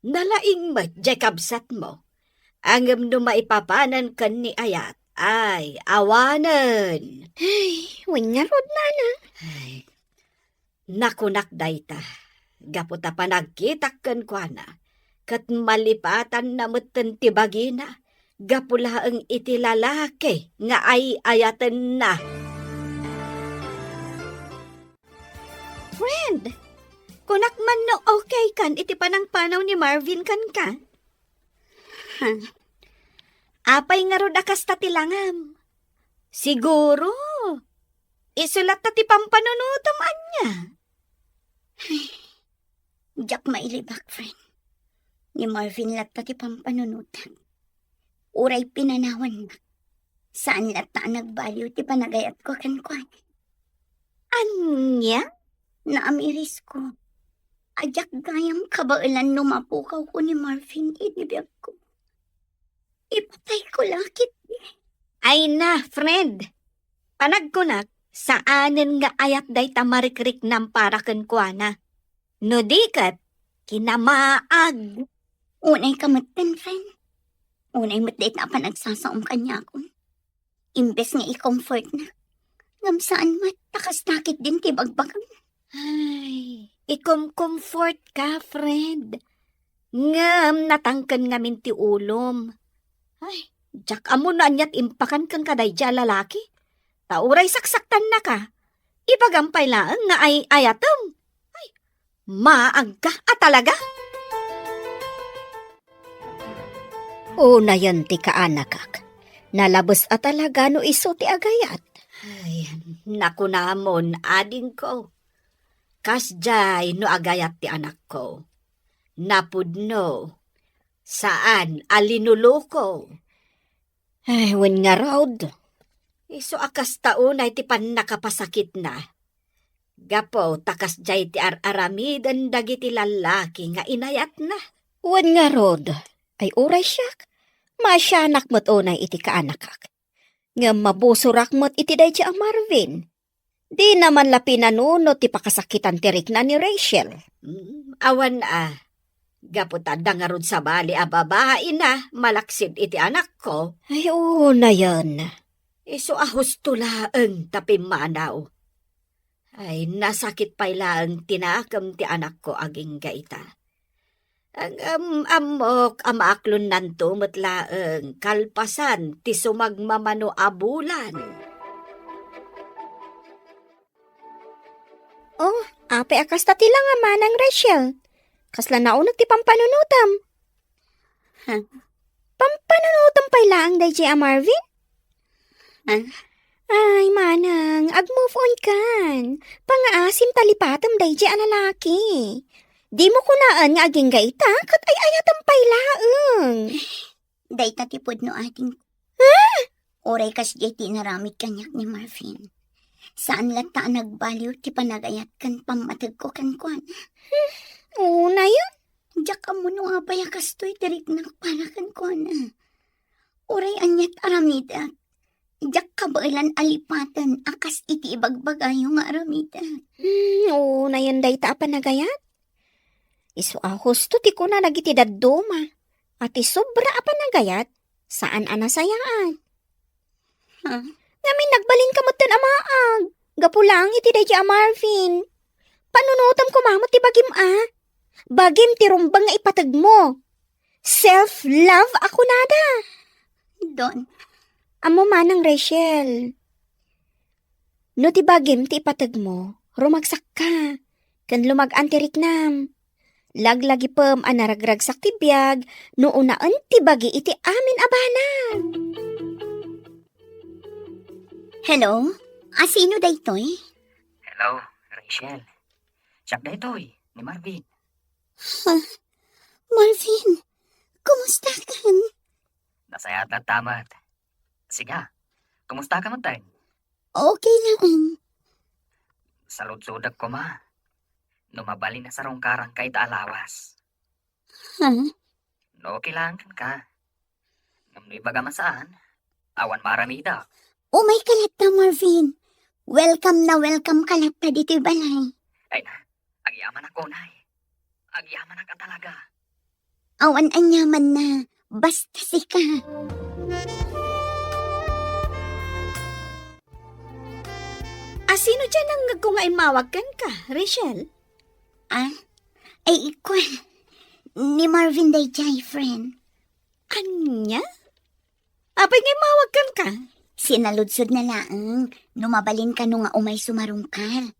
nalaing mat jakabsat mo. Angem no maipapanan kan ni ayat, ay awanan. Wingarod, nanang. Ay, nakunak dayta. Gaputa pa nagkitak kankwana. Kat malipatan na mutan ti bagina. Gapula ang iti lalaki nga ay ayatan na. Friend, kunak man no okay kan iti panangpanaw ni Marvin kan ka? Apay nga ro dakas tatilangam. Siguro, isulat ta ti pampanunutam anya. Diyak mailibak, friend. Ni Marvin lat pati pampanunutan. Uray pinanawan na. Saan lata nagbaliw ti panagayat ko kankwan. Anya? Naamiris ko. Ajak gayam kabailan lumapukaw ko ni Marvin inibiyag ko. Ipatay ko lakit. Ay na, friend. Panagkunak, saanin nga ayat day tamarikrik ng para kankwana. No dikat, kinamaag. Unay kamatan, friend. Unay matdate na pa nagsasaom kanya ako. Imbes nga i-comfort na. Ngam saan mat, takas nakit din tibagbagang. Ay, ikom-comfort ka, friend. Ngam, natangkan nga min ti ulom. Ay, jak amo na anyat impakan kang kaday dya lalaki. Tauray saksaktan na ka. Ipagampay lang nga ay ayatom. Ay, maag ka talaga. Una yan ti kaanakak. Nalabos talaga no iso ti agayat. Ay, naku namon, ading ko. Kasjay no agayat ti anak ko. Napudno. Saan alinuluko? Ay, wen nga raod. Iso akas taon ay ti pan nakapasakit na. Gapo takas jay ti aramidan dagiti lalaki nga inayat na. Wen nga rod. Ay uray siyak. Masyanak mo't unay iti kaanakak. Nga mabusurak mo't iti day ang Marvin. Di naman la pinanuno ti pakasakitan tirik na ni Rachel. Awan Gaputa dangarod sa bali a babae na malaksid iti anak ko. Ay, una yan. Iso ahos tulaang tapimanaw. Ay, nasakit pa ilang tinakam ti anak ko aging gaita. Ang amok amaaklon nanto matlaang kalpasan ti sumagmamano abulan. Oh, ape akas ta tila nga manang Rachel. Kasla naunag ti pampanunutam. Ha? Pampanunutam pa ilaang day a Marvin? Ha? Ay, manang, ag-move on kan. Pangaasim talipatam day a lalaki. Di mo kunaan nga aging gaita, kat ay ayatam pa ilaang. Day tatipod no ating... Oray kas jay tinaramid kanyak ni Marvin. Saan lata nagbaliw ti panagayat kan pamatag ko kan kuan. Oo na yun. Diyak ka mo nung apaya kastoy tirik na para kan kuan. Oray anyat aramida. Diyak ka ba ilan alipatan akas iti ibagbagayo nga aramida. Oo na yun day ta panagayat. Isu ahos to ti ko na nagitidad doma. At isobra panagayat, saan anasayaan? Ha? Ngamin nagbalin ka mo't amaag. Gapulang iti day a Marvin. Panunutam ko mamot ti bagim Bagim ti rumbang nga ipatag mo. Self-love ako nada. Don, Amo manang Rachel. No ti bagim ti ipatag mo, rumagsak ka. Kan lumagan ti riknam. Laglagi pem anaragragsak ti biyag, no unaan ti bagi iti amin abana. hello? Sino daytoy? Hello, Rachel. Siya daytoy ni Marvin. Marvin, kumusta kan? Nasayat at tamat. Siga, kumusta ka man tayo? Okay lang. Salud-sudak ko ma. Numabali na sa rongkarang kay taalawas. Ha? No, kailangan ka. Ngamnoy baga masaan. Awan maramida. Oh my kalata, Marvin. Welcome kalata dito balay. Ay na, agyaman ako na eh. Agyaman ka talaga. Awan anyaman na. Basta sika. Sino dyan ang nagkungay kan ka, Rachel? Ay ikaw. Ni Marvin day jay, friend. Anya? Apay ngay mawagkan ka? Sinaludsod na laang. Numabalin ka nung nga umay sumarungkar.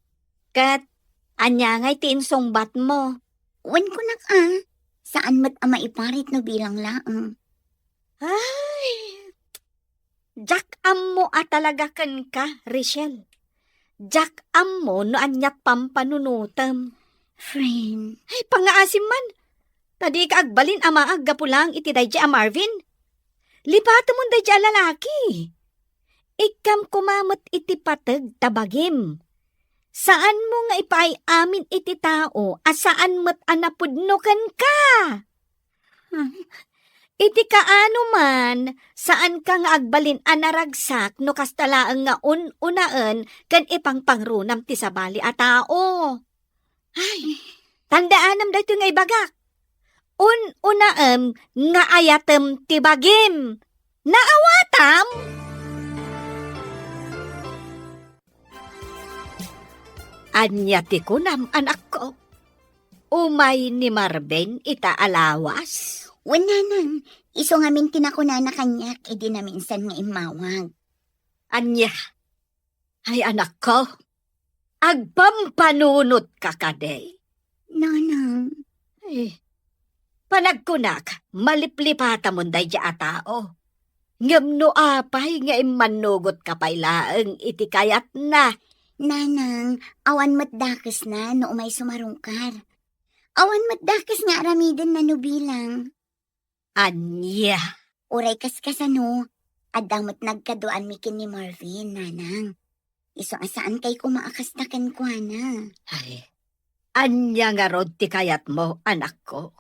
Kat, anya ngay tiinsong bat mo. Wan ko nak Saan mat ama iparit no bilang laang. Ay, Jack mo talaga kan ka, Rachel. Jack mo no anyat pampanunutam. Friend. Ay, pangaasim man. Tadi ka agbalin ama aggapulang iti dayja a Marvin. Lipato mo dayja a lalaki. Ikam kumamot iti patag tabagim. Saan mo nga ipay amin iti tao, asaan mo't anapudnukan ka? Iti kaano man, saan ka nga agbalin anaragsak no kastalaang nga unaan kan ipang pangrunam ti sabali a tao. Ay, tandaanam dayto nga ibagak. Unaam nga ayatem ti bagim. Naawatam? Anya ti kunam anak ko. Umay ni Marvin ita alawas. Wala nang. Iso nga min tinakuna na kanyak, di na minsan nga imawag. Anya, ay anak ko, agpampanunot ka kaday. Nanang. Ay, panagkunak, maliplipata mo day a tao. Ngamno apay nga imanugot ka pailaang iti kayat na. Nanang, awan matdakas na no umay sumarungkar. Awan matdakas nga aramidan na no bilang. Anya, Uray kaskasano, adamot nagkaduan mikin ni Marvin, nanang. Iso asaan kay kumaakastakan kwa na. ay, anya nga rod ti kayat mo, anak ko.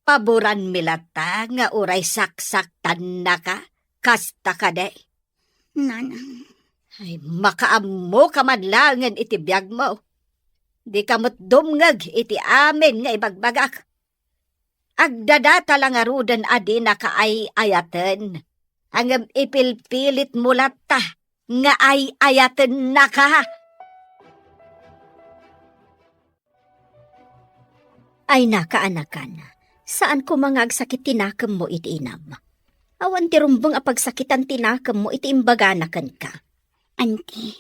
Paboran milata nga uray saksaktan na ka, kasta ka day. Nanang. Ay, makaammo ka madlangan iti biyag mo. Di kamot dumngag iti amin nga ibagbagak. Agdadata lang arudan adi na kaay ayaten. Hanggang ipilpilit mo lata nga ay ayaten na ka. Ay nakaanakan, saan ko mga agsakit tinakam mo iti inam? Awan ti rumbong apagsakitan tinakam mo iti imbaganakan ka. Auntie,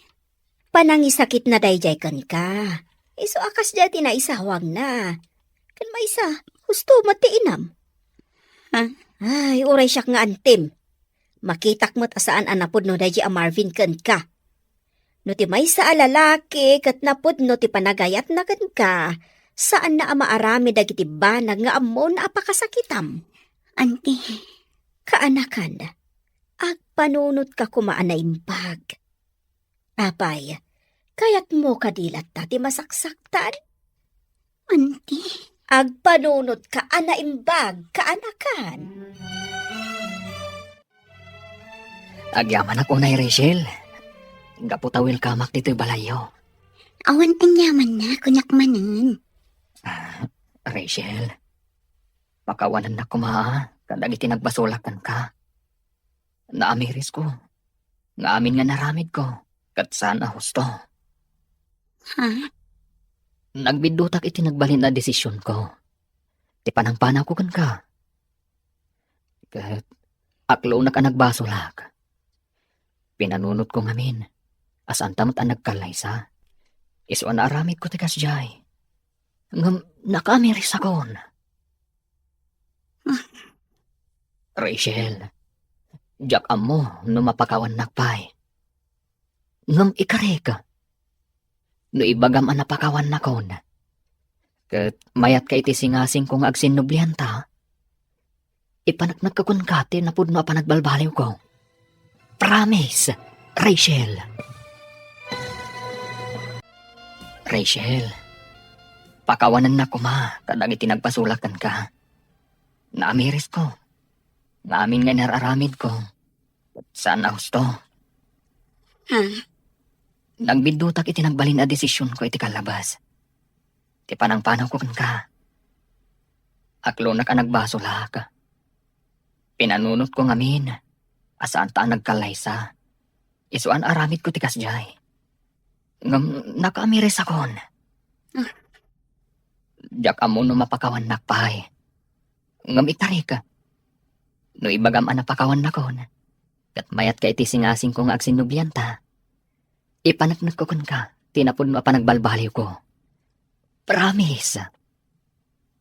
Panangisakit na dayjay kan ka. Iso akas dati na isawang na. Kan maisa, husto mati inam. Ha? Ay, uray siyak nga antim. Makitak mo't asaan anapod no dayjay a Marvin kan ka. No ti maysa a lalaki kat napod no ti panagayat na kan ka. Saan na amaarami dagiti banag nga ammo na apakasakitam? auntie, Kaanakan, agpanunot ka kumaan na impag. Apay, kayat mo kadilat ti masaksaktan? auntie. Agpanunot ka ana imbag, kaanakan. Agyaman ako na Rachel. Gaputawil kamak dito'y balayo. Awan ang yaman na, kunyak manan. Rachel, pakawanan na kumaa, kadag itinagbasulakan ka. Naamiris ko. Nga amin nga naramid ko, kat sana husto. Ha? Nagbidutak itinagbalin na desisyon ko. Ti panangpanaw ko kan ka. Kat aklo na ka nagbasulak. Pinanunot ko ngamin, asan tamot ang nagkalaysa. Iso na aramid ko tikas jay. Ngam nakamiris akon. Rachel, jak amo no mapakawan nakpay. Ngam ikare ka. No ibagam ang napakawan nakon. Kat mayat ka iti singasing kong agsinublihan ta. Ipanaknag ka kun kati na pudno panagbalbaliw ko. Promise, Rachel. Rachel, pakawanan na ko ma, kadag itinagpasulakan ka. Naamiris ko. Naamin nga nararamid ko. At sana husto. Ha? Nagbidutak itinagbalin na desisyon ko iti kalabas. Ti panangpanaw ko kan ka. Aklo na ka nagbasulak. Pinanunot ko ngamin. Asaan ta nagkalaysa. Isuan aramid ko ti kasjay. Ngam nakaamiris akon. Diyak amo no mapakawan nakpahay. Ngam itari ka. No ibagam ang napakawan nakon. Kat mayat ka iti singasing kong agsinublian ta. Ipanaknag ko kun ka. Tinapod mo panagbalbaliw ko. Promise.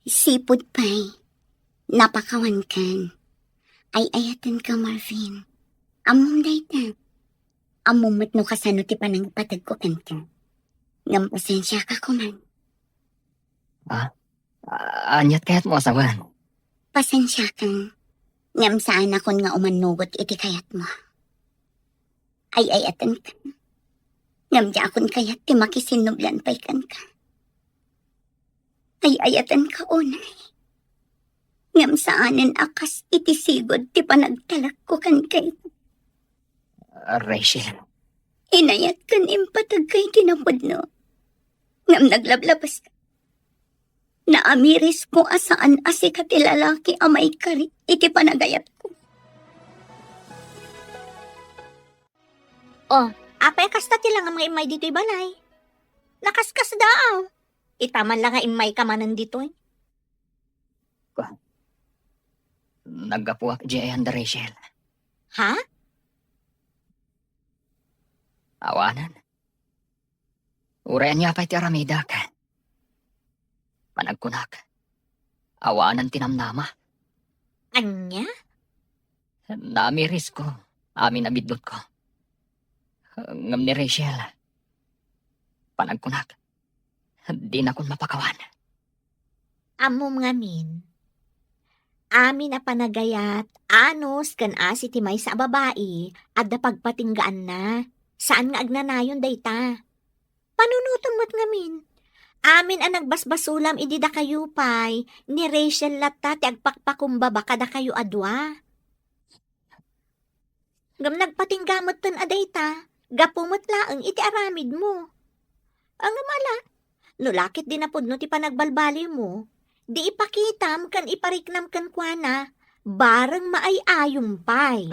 Sipod pa'y. Napakawan kan. Ay ayatan ka, Marvin. Among dayta. Amumot no kasano ti panang patag ko kan ka. Ngam pasensya ka kuman. Anyat kayat mo asawan. Pasensya ka. Ngam saan akon nga umanugot iti kayat mo. Ay ayatan ka. Ngam di akon kayat ti makisinublan pa'y kan ka. Ay ayatan ka unay. Ngam saanen akas iti sigod ti panagtalak ko kan kay. Rachel. Inayat kan impatag kay tinapod no. Ngam naglablabas ka. Naamiris ko asaan asi ka ti lalaki amay kari iti panagayat ko. Apay kasta ti lang ang mga imay dito'y balay. Nakaskas daaw. Itaman lang nga imay ka manan dito'y. Naggapuak di ayan da Rachel. Ha? Awanan. Urayan niya pa'y ti aramidak. Panagkunak. Awanan tinamnama. Anya? Naamiris ko. Amin nabidlot ko. Ngam ni Rachel. Panagkunak. Di na kun mapakawan. Amom ngamin. Amin na panagayat, anos kan asi ti may sa babae, at da pagpatinggaan na. Saan nga agnanayon dayta? Panunutom mo't ngamin. Amin ang nagbasbasulam idi da kayo pay, ni Rachel latta ti agpakpakumbaba kada kayo adwa. Ngam nagpatinggamot tan adayta, gapumot laeng iti aramid mo. Ang mala, nulakit din na pudno ti panagbalbali mo, di ipakitam kan ipariknam kan kuana, bareng maayayong pay.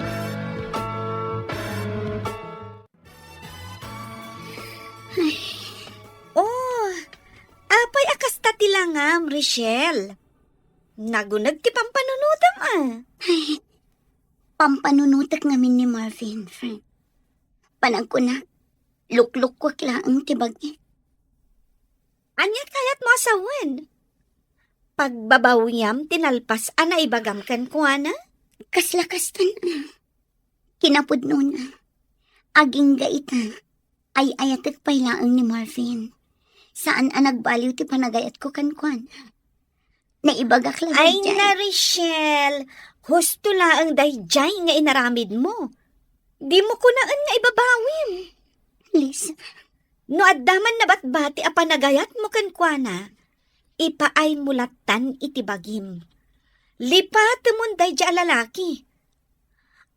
ngam, Richelle. Nagunag ti pampanunutam Pampanunutak ngamin ni Marvin, friend. Panag ko na, lukluk ko klaang tibagi. Anyat kayat mo asawan. Pagbabawiyam, tinalpas, ana ibagam kan kuana? Kaslakastan kinapudno na. Aging gaita, ay ayatek pailaang ni Marvin. Saan nagbaliw ti panagayat ko kankwan. Naibagak lang Ay dyan. na, Richelle. Husto laang dayjay nga inaramid mo. Di mo kunaan nga ibabawim. Lisa, No addaman na batbati a panagayat mo kankwana, ipaay mulatan itibagim. Lipat mo dayjay a lalaki.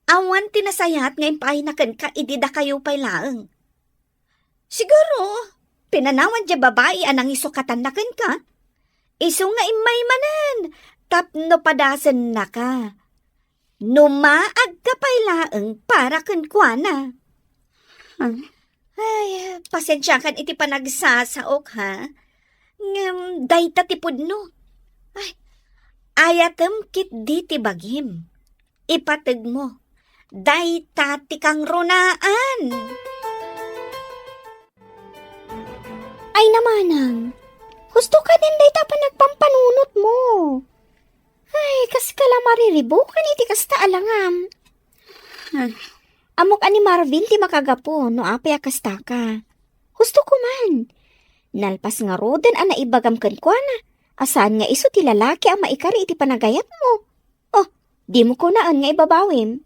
Awan tinasayat nga impay na ka idida kayo pay laang. Siguro, pinanawan dya babae anang isukatan na ka. Iso nga imay manan, tapno padasan na ka. Numaag ka pay laang para kankwana. Ay, pasensya kan iti panagsasaok ha. Dayta tipod no. Ay, ayatem kit di tibagim. Ipatag mo. Dayta tikang runaan. Ay namanang, gusto ka din day pa nagpampanunot mo. Ay, kas ka lang mariribukan iti kasta alangam. Amok ani Marvin ti makagapo no apay kasta ka. Gusto ko man. Nalpas nga roden ana ibagam kan kuana. Asaan nga iso ti lalaki ang maikari iti panagayat mo. Oh, di mo ko naan nga ibabawim.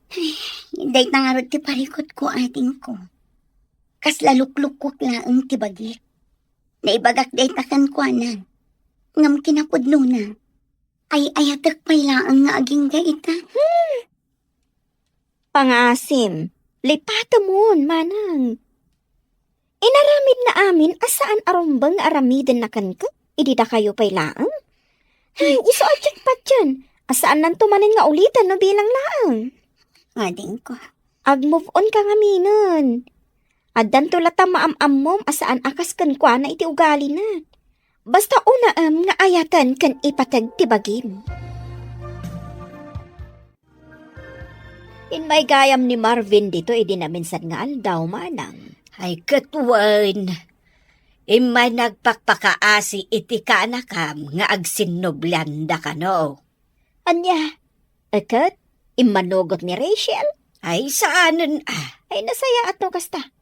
day tangarot ti parikot ko ating ko. Kas lalukluk ko klaang tibagi. Naibagak day takan kuanan. Ngam kinapudno na. Ay ayatek pailaang nga aging gaita. Pangasim, lipata mon, manang. Inaramid na amin asaan arumbang aramidin na kan ka, idida kayo pay laang. Ay, iso adyak pa dyan, asaan nan tumanin nga ulitan no bilang laang. Ading ko. Ag-move on ka nga minon. Addan tulata maam-am mom asaan akas kan kwa na iti ugali na. Basta unaam nga ayatan kan ipatag tibagim. In may gayam ni Marvin dito, naminsan nga aldaw manang. Ay katwan. Imay nagpakpakaasi iti kanakam nga agsinnoblanda ka no. Anya, akat, imanugot ni Rachel. Ay saanan Ay nasaya at no kasta.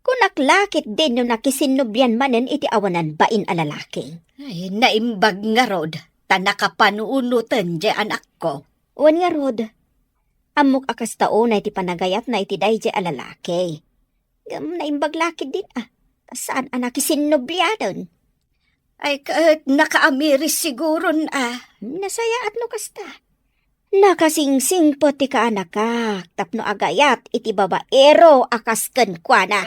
Kunaklakit din no nakisinubyan manen iti awanan bain a lalaki. Ay naimbag nga rod. Tanakapanuunutan di anak ko. Wan nga rod. Amok akas taon na iti panagayat na iti day a lalaki. Naimbag lakid din Saan nakisinubyanon? Ay kahit nakaamiris siguro Nasaya at no kasta. Nakasingsing po ti kaanak ka. Tapno agayat iti babaero akas ken kwa na.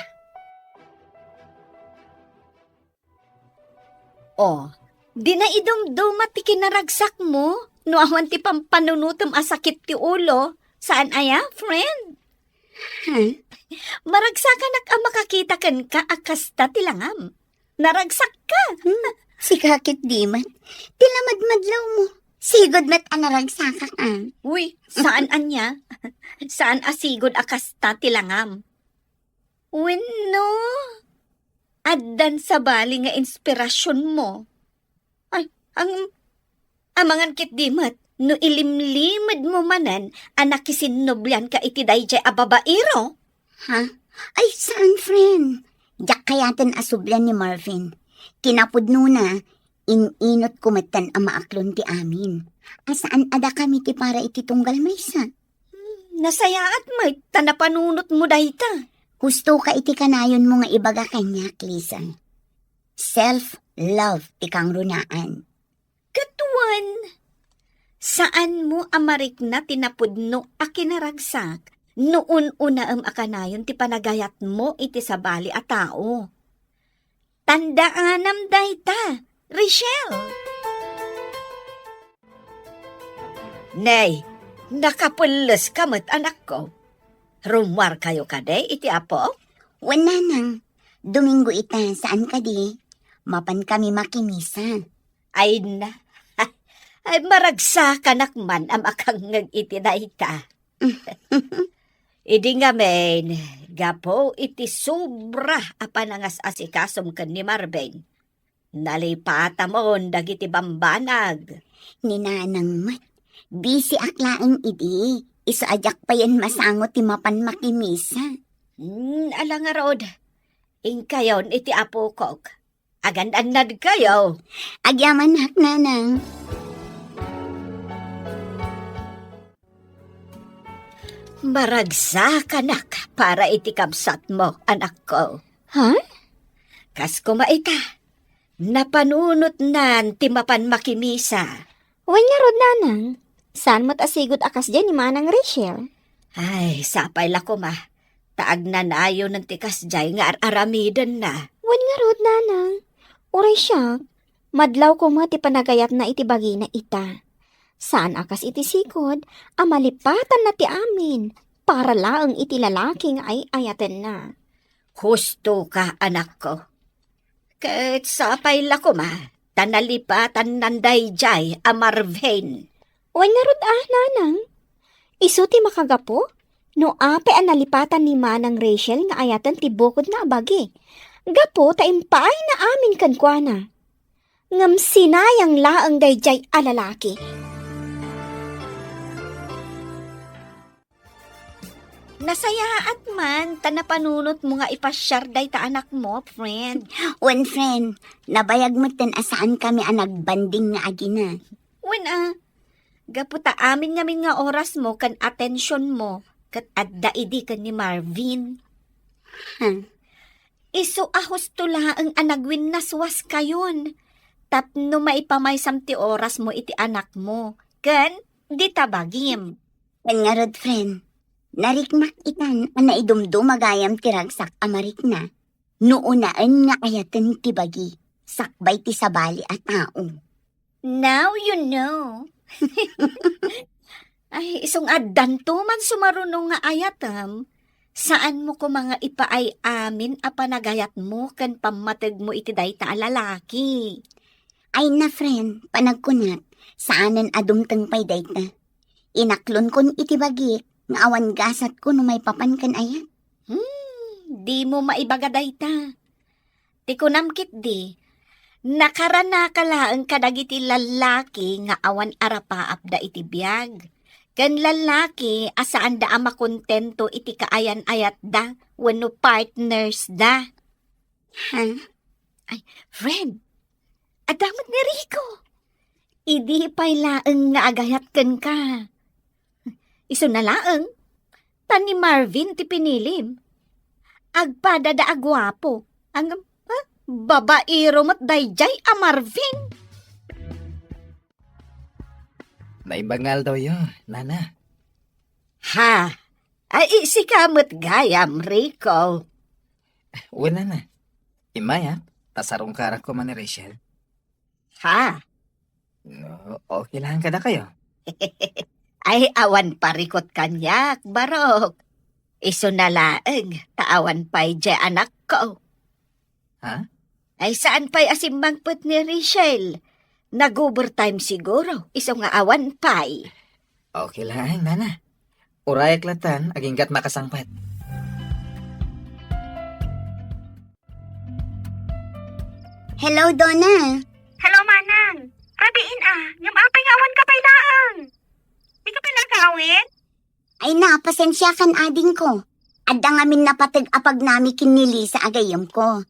Oh, di na idumdumat ti kinaragsak mo? No awan ti pampanunutom asakit ti ulo. Saan aya, friend? Maragsakan ang makakita kan ka akasta ti langam. Naragsak ka. Si kakit di man. Tilamadmadlaw mo. Sigod mat anaragsakak Uy, saan anya? Saan asigod akasta ti langam? Wenno. Addan sa bali nga inspirasyon mo. Ay, amangan kit di mat. No ilimlimad mo manan, anak kisinnoblyan ka iti dayjay a babaero. Ha? Ay, saan, friend? Yak kayatin asublan ni Marvin. Kinapudno na, ininot kumatan ang maaklon ti amin. Asaan ada kami ti para iti tunggal maysa? Nasayaat mo, tanapanunot mo dayta. Gusto ka iti kanayon mo nga ibaga kanya, Lisa. Self-love ti kang runaan. Katuan, saan mo amarik na tinapudno a kinaragsak? Noon una akanayon ti panagayat mo iti sabali a tao. Tandaanam dayta, Richelle. Nay, nakapulos kamot anak ko. Rumwar kayo kaday iti apo? Wala nang. Domingo ita, saan ka di? Mapan kami makimisa. Ay na. Ay maragsa kanakman am akang ngag itinayta. Idi nga men, gapo iti sobra apanangas asikasom kan ni Marvin. Nalipata mo dagiti bambanag. Ninanang mat. Busy aklaang idi. Isaajak pa yan masangot ti mapan makimisa. Ala nga rod. Ingkayon iti apo kog. Agandannad kayo. Agyaman hak nanang. Maragsa kanak para iti kabsat mo, anak ko. Ha? Kas kumaita. Napanunot nan ti mapan makimisa. Wan nga rod nanang. Saan mo't asigod akas dyan ni Manang Rachel? Ay, sapay la ko ma. Taag na nayo ng tikas jay nga aramidan na. Wan nga rod nanang. Uray siya. Madlaw ko mo ti panagayat na iti bagi na ita. Saan akas iti sikod, amalipatan na ti amin. Para laang iti lalaking ay ayatan na. Husto ka, anak ko. Kahit sapay la ko ma. Tanalipatan nanday jay amarvain. Wan nga rod nanang. Isu ti makagapo? No ape ang nalipatan ni Manang Rachel nga ayatan ti bukod nga abagi. Gapo ta impaay na amin kankwana. Ngam sinayang laang dayjay alalaki. Nasayaat man, tanapanunot mo nga ipasyar day ta anak mo, friend. One friend, nabayag mo tan asaan kami ang nagbanding nga agina. Gaputa amin ngamin nga oras mo kan atensyon mo kat adda idi kan ni Marvin. Isu ahos tula ang anagwin naswas kayon. Tapno maipamaysam ti oras mo iti anak mo. Kan, di tabagim. Kan nga rod friend, narikmak itan ang naidumdumagayam ti ragsak amarik na. Nuunaan nga ayatan ti bagi, sakbay ti sabali at tao. Now you know. Ay, isong addan to man sumarunong nga ayatam. Saan mo ko mga ipaay amin a panagayat mo kan pamatag mo iti dayta a lalaki? Ay na friend, panagkunat, saanan adumtang pay dayta. Inaklon kon iti bagi, nga awan gasat ko no may papan kan ayat. Di mo maibaga dayta. Ti kunamkit di. Nakarana ka laang kadagiti lalaki nga awan arapaap da iti biyag. Kan lalaki asaan da ama kontento iti kaayan-ayat da wenno partners da. Ha? Friend, adamot ni Rico. Idi pa'y laang nga agayat ken ka. Iso na laang, tan ni Marvin ti pinilim. Agpada da agwapo, ang babaero mat dayjay a Marvin. Naibangal daw yun, nana. Ha? Ay isi kamot gayam, Rico. Wala na. Imaya, tasarong karak ko man ni Rachel. Ha? No, okay lang kada kayo. Ay awan parikot kanyak, barok. Iso na laeng, taawan pa'y je anak ko. Ha? Ay saan pa'y asimbangpot ni Rachel? Nag-overtime siguro, iso nga awan pa'y. Okay lang, nana. Urayak latan, aginggat makasangpat. Hello, Donna. Hello, Manang. Rabiin yung apay nga awan ka pa'y laang. Di ka pala kawin? Ay na, pasensya kan ading ko. Adda ngamin napatag apag nami kinili sa agayam ko.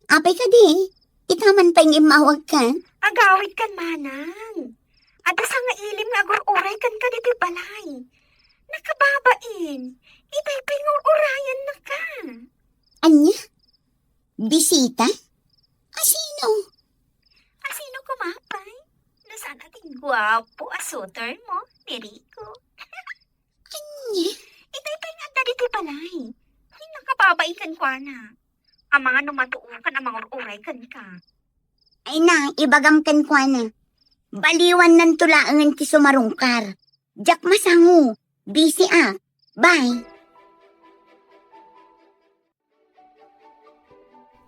Apay ka di, itaman pa yung imawag ka. Agawid kan, Manang. Ada sa nga ilim nga agur-uray kan ka dito balay. Nakababain. Itay pingur-urayan na ka. Anya? Bisita? Asino? Asino kumapay? Nasaan ating gwapo asuter mo, ni Rico? Anya? Itay pinganda dito balay. Ay, nakababain kan kwa na. Ang mga numatuukan ang mga uray kan ka. Ay na, ibagam kan kwa na. Baliwan ng tulaangan ti sumarungkar. Jack masangu. Busy Bye.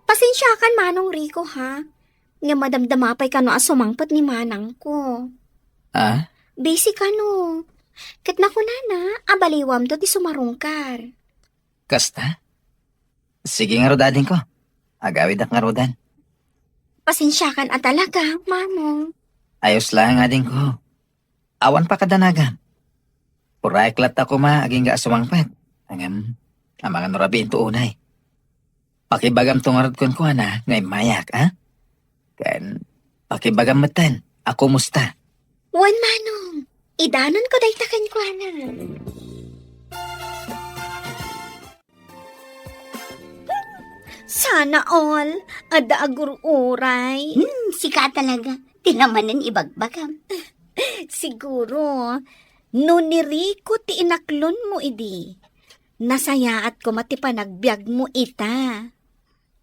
Pasensya kan, Manong Rico, ha? Nga madamdamapay ka no asumangpat ni manang ko. Ah? Busy ka no. Kat na ko na, abaliwam to ti sumarungkar. Kasta? Sige nga rodadin ko. Agawid ak nga rodan. Pasensya kan at talaga, mamong. Ayos lang nga din ko. Awan pa kadanagan. Puray klat ako aging ga sumangpat. Ang mga norabin to unay. Pakibagam tungarad kon ko na, ngay mayak, ha? Kan, pakibagam matan, ako musta? Wan manong, idanon ko day takan ko na. Sana all, ada agur-uray. Sika talaga. Tinamanan ibagbagam. Siguro, no ni Rico ti inaklon mo idi. Nasayaat ko mati panagbiag mo ita.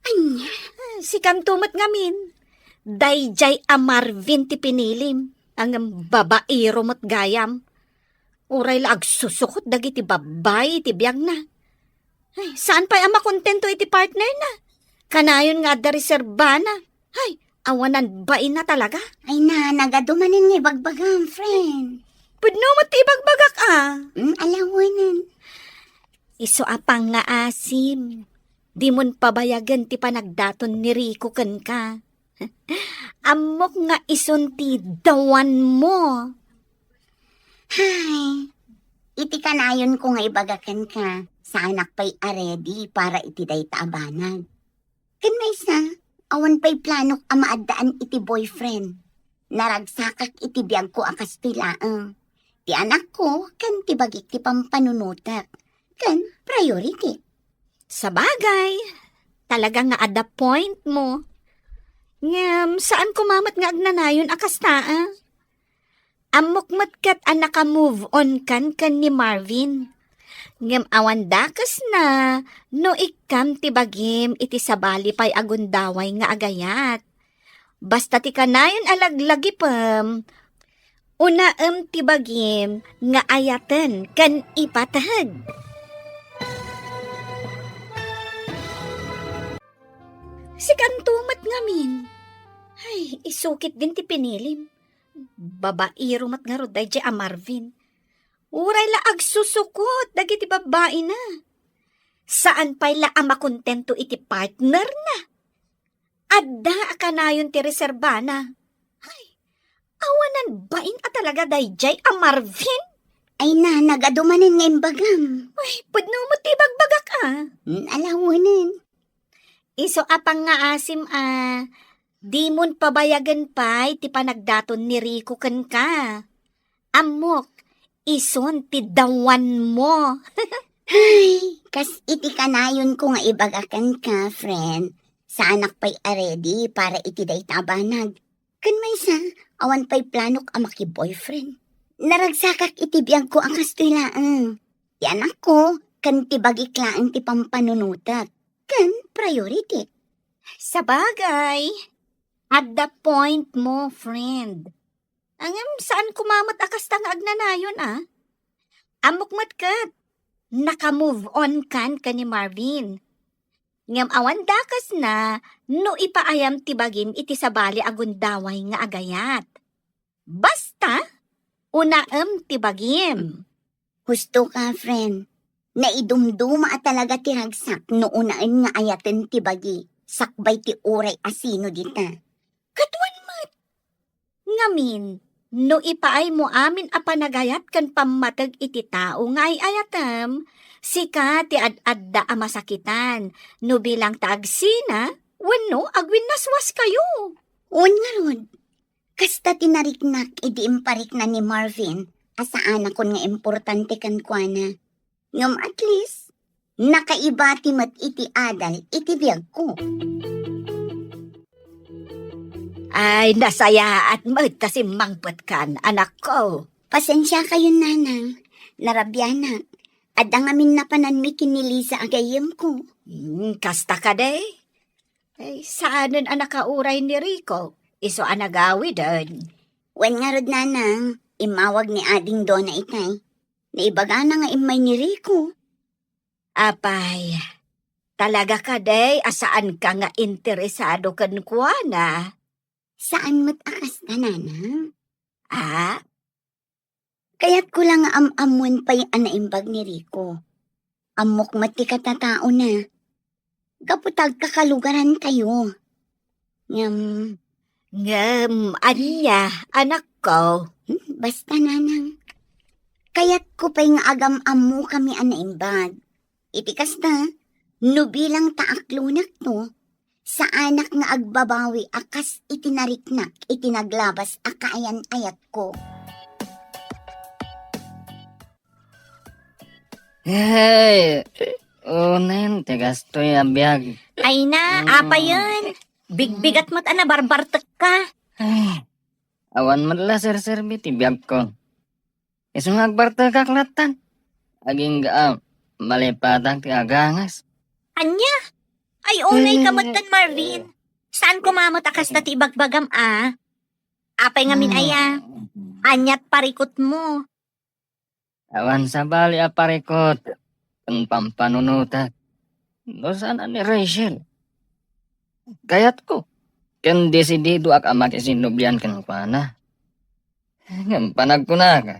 Anya? Si Kantumat ngamin. Dayjay a Marvin ti pinilim. Ang babaero mo't gayam. Uray la agsusukot dagiti babay ti biag na. Ay, saan pa'y ama kontento iti partner na? Kanayon nga da reserba na. Ay, awanan bain na talaga. Ay na, nagadumanin nga ibagbagam, friend. Pudno mo ti ibagbagak Alawanan. Iso apang nga asim. Di mon pabayagan ti panagdaton ni Rico ken ka. Amok nga ison ti dawan mo. Hay, iti kanayon ko nga ibagakan ka. Sa anak pa'y aredy para iti day taabanag. Kan may sa, awan pa'y planok amaadaan iti boyfriend. Naragsakak iti biyag ko akas pilaang. Ti anak ko, kan ti bagik ti pampanunutak. Kan priority. Sa bagay, talaga nga ada point mo. Ngam, saan kumamat nga agnanayon akas taa? Amok matkat anak ka move on kan ni Marvin. Ngam awan dakas na, no ikam ti bagim iti sabali pa'y agundaway nga agayat. Basta ti kanayon alaglagi pam, unaem ti bagim nga ayaten kan ipatahag. Si Kantumat ngamin. Ay, isukit din ti pinilim. Babairo mat nga roday di a Marvin. Uray la agsusukot, dagiti babae na. Saan pa'y la makontento iti partner na? Adda akanayon ti reserba na. Ay, awanan bain a talaga dayjay a Marvin? Ay na, nagadumanin nga imbagam. Ay, pudno mo ti bagbagak Alawanan. Iso apang nga asim di mon pabayagan pa iti panagdaton ni Rico ken ka. Amok, ison ti dawan mo. Ay, kas iti kanayon ko nga ibagakan ka, friend. Sa anak pa'y aredy para iti day tabanag. Kan may sa, awan pa'y planok amaki boyfriend. Naragsakak iti biyag ko ang kastilaan. Ti anak ko, kan ti bagiklaan ti pampanunutak. Kan priority. Sa bagay, at the point mo, friend. Angam, saan kumamat akas tang agnanayon Amok matkat, naka-move on kan ni Marvin. Ngam awan dakas na, no ipaayam tibagim iti sabali agundaway nga agayat. Basta, unaem tibagim. Husto ka, friend. Naidumduma at talaga ti ragsak no unaan nga ayaten ti bagi. Sakbay ti uray asino dita. Katwan mat. Ngamin, no ipaay mo amin a panagayat kan pamatag iti tao nga ay ayatam, sika ti ad-adda a masakitan, no bilang taagsina, wano agwin naswas kayo. Un nga rod. Kasta tinariknak idi imparik na ni Marvin, asa anak kon nga importante kan kuana. Ngam at least, nakaibati mat iti adal iti biyag ko. Ay, nasaya at magtasim mangpot kan, anak ko. Pasensya kayo, nanang. Narabyanak. Adang amin na pananmi kinilisa agayem ko. Kasta ka day. Ay, saanan anak kauray ni Rico? Iso anagawi doon. Wen nga rod, nanang, imawag ni ading Donna itay. Naibaga na nga imay ni Rico. Apay, talaga ka day, asaan ka nga interesado kan kuana? Saan mo't akas na, nanang? Ah, Kaya't ko lang amon pa'y anaimbag ni Rico. Amok mati katatao na. Kaputag kakalugaran kayo. Ngam, anya, anak ko. basta nanang. Kaya't ko pa'y nga agam-amu kami anaimbag. Itikas na, nubilang taaklunak to, sa anak nga agbabawi akas itinariknak, itinaglabas akaayan-ayat ko. Hey, unen, tigas to abiyag. Ay na, apa yun? Bigbigat mo't ana, barbartek ka. Ay, awan madala sir-serbi ti biyag ko. Isang agbarta kaklatan. Aging malipatang ti agangas. Anya? Ay, unay kamutan, Marvin. Saan kumamot akas na tibagbagam, Apay nga minaya. Anyat parikot mo. Awan sa bali aparikot. Ang pampanunutat. No sana ni Rachel. Kayat ko. Ken desidido ak amak isinubyan kan pana. Ngam panag ko na ka.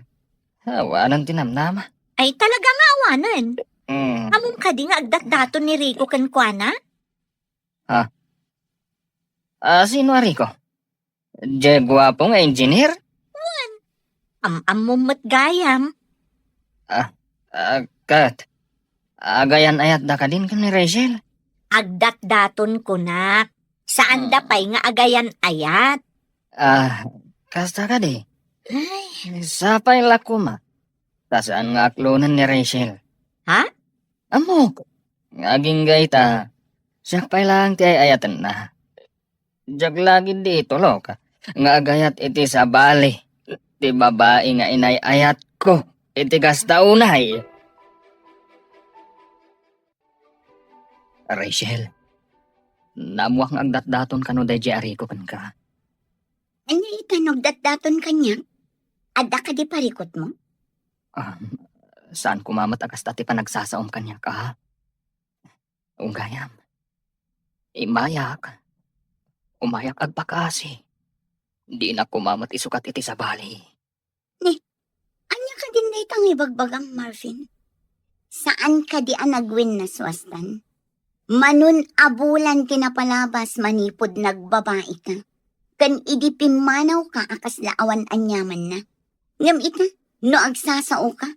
Awanan tinamnama. Ay, talaga nga awanan. Hmm. Among ka di nga agdat-dato ni Rico kankwana? Sino Rico? Je gwapong engineer? Am-am mo't gayam. Kat. Agayan ayat da ka din ka ni Rachel. Agdat-daton ko na. Saan dapay nga agayan ayat? Kasta ka di. Ay, Sapay lakuma. Tasaan nga aklonan ni Rachel. Ha? Amok. Ngaging gaita. Siya pa lang ti ay ayatan na. Jag lagi dito lo ka. Nga agayat iti sa bali. Ti babae nga inay ayat ko. Iti kasta unay. Rachel. Namuak nga agdat-daton ka no day Jericho kan ka. Anya itanog datdaton kanya? Ada ka di parikot mo? Saan kumamat agas dati pa nagsasaom kanya ka ha? Unggayam. Imayak. Umayak agpakasi. Di na kumamat isukat iti sa bali. Anya ka din na itang ibagbagang Marvin? Saan ka di anagwin na swastan? Manun abulan kinapalabas manipod nagbabae ka. Kan idipimanaw ka akas laawan anyaman na. Ngam ita, no agsasao ka,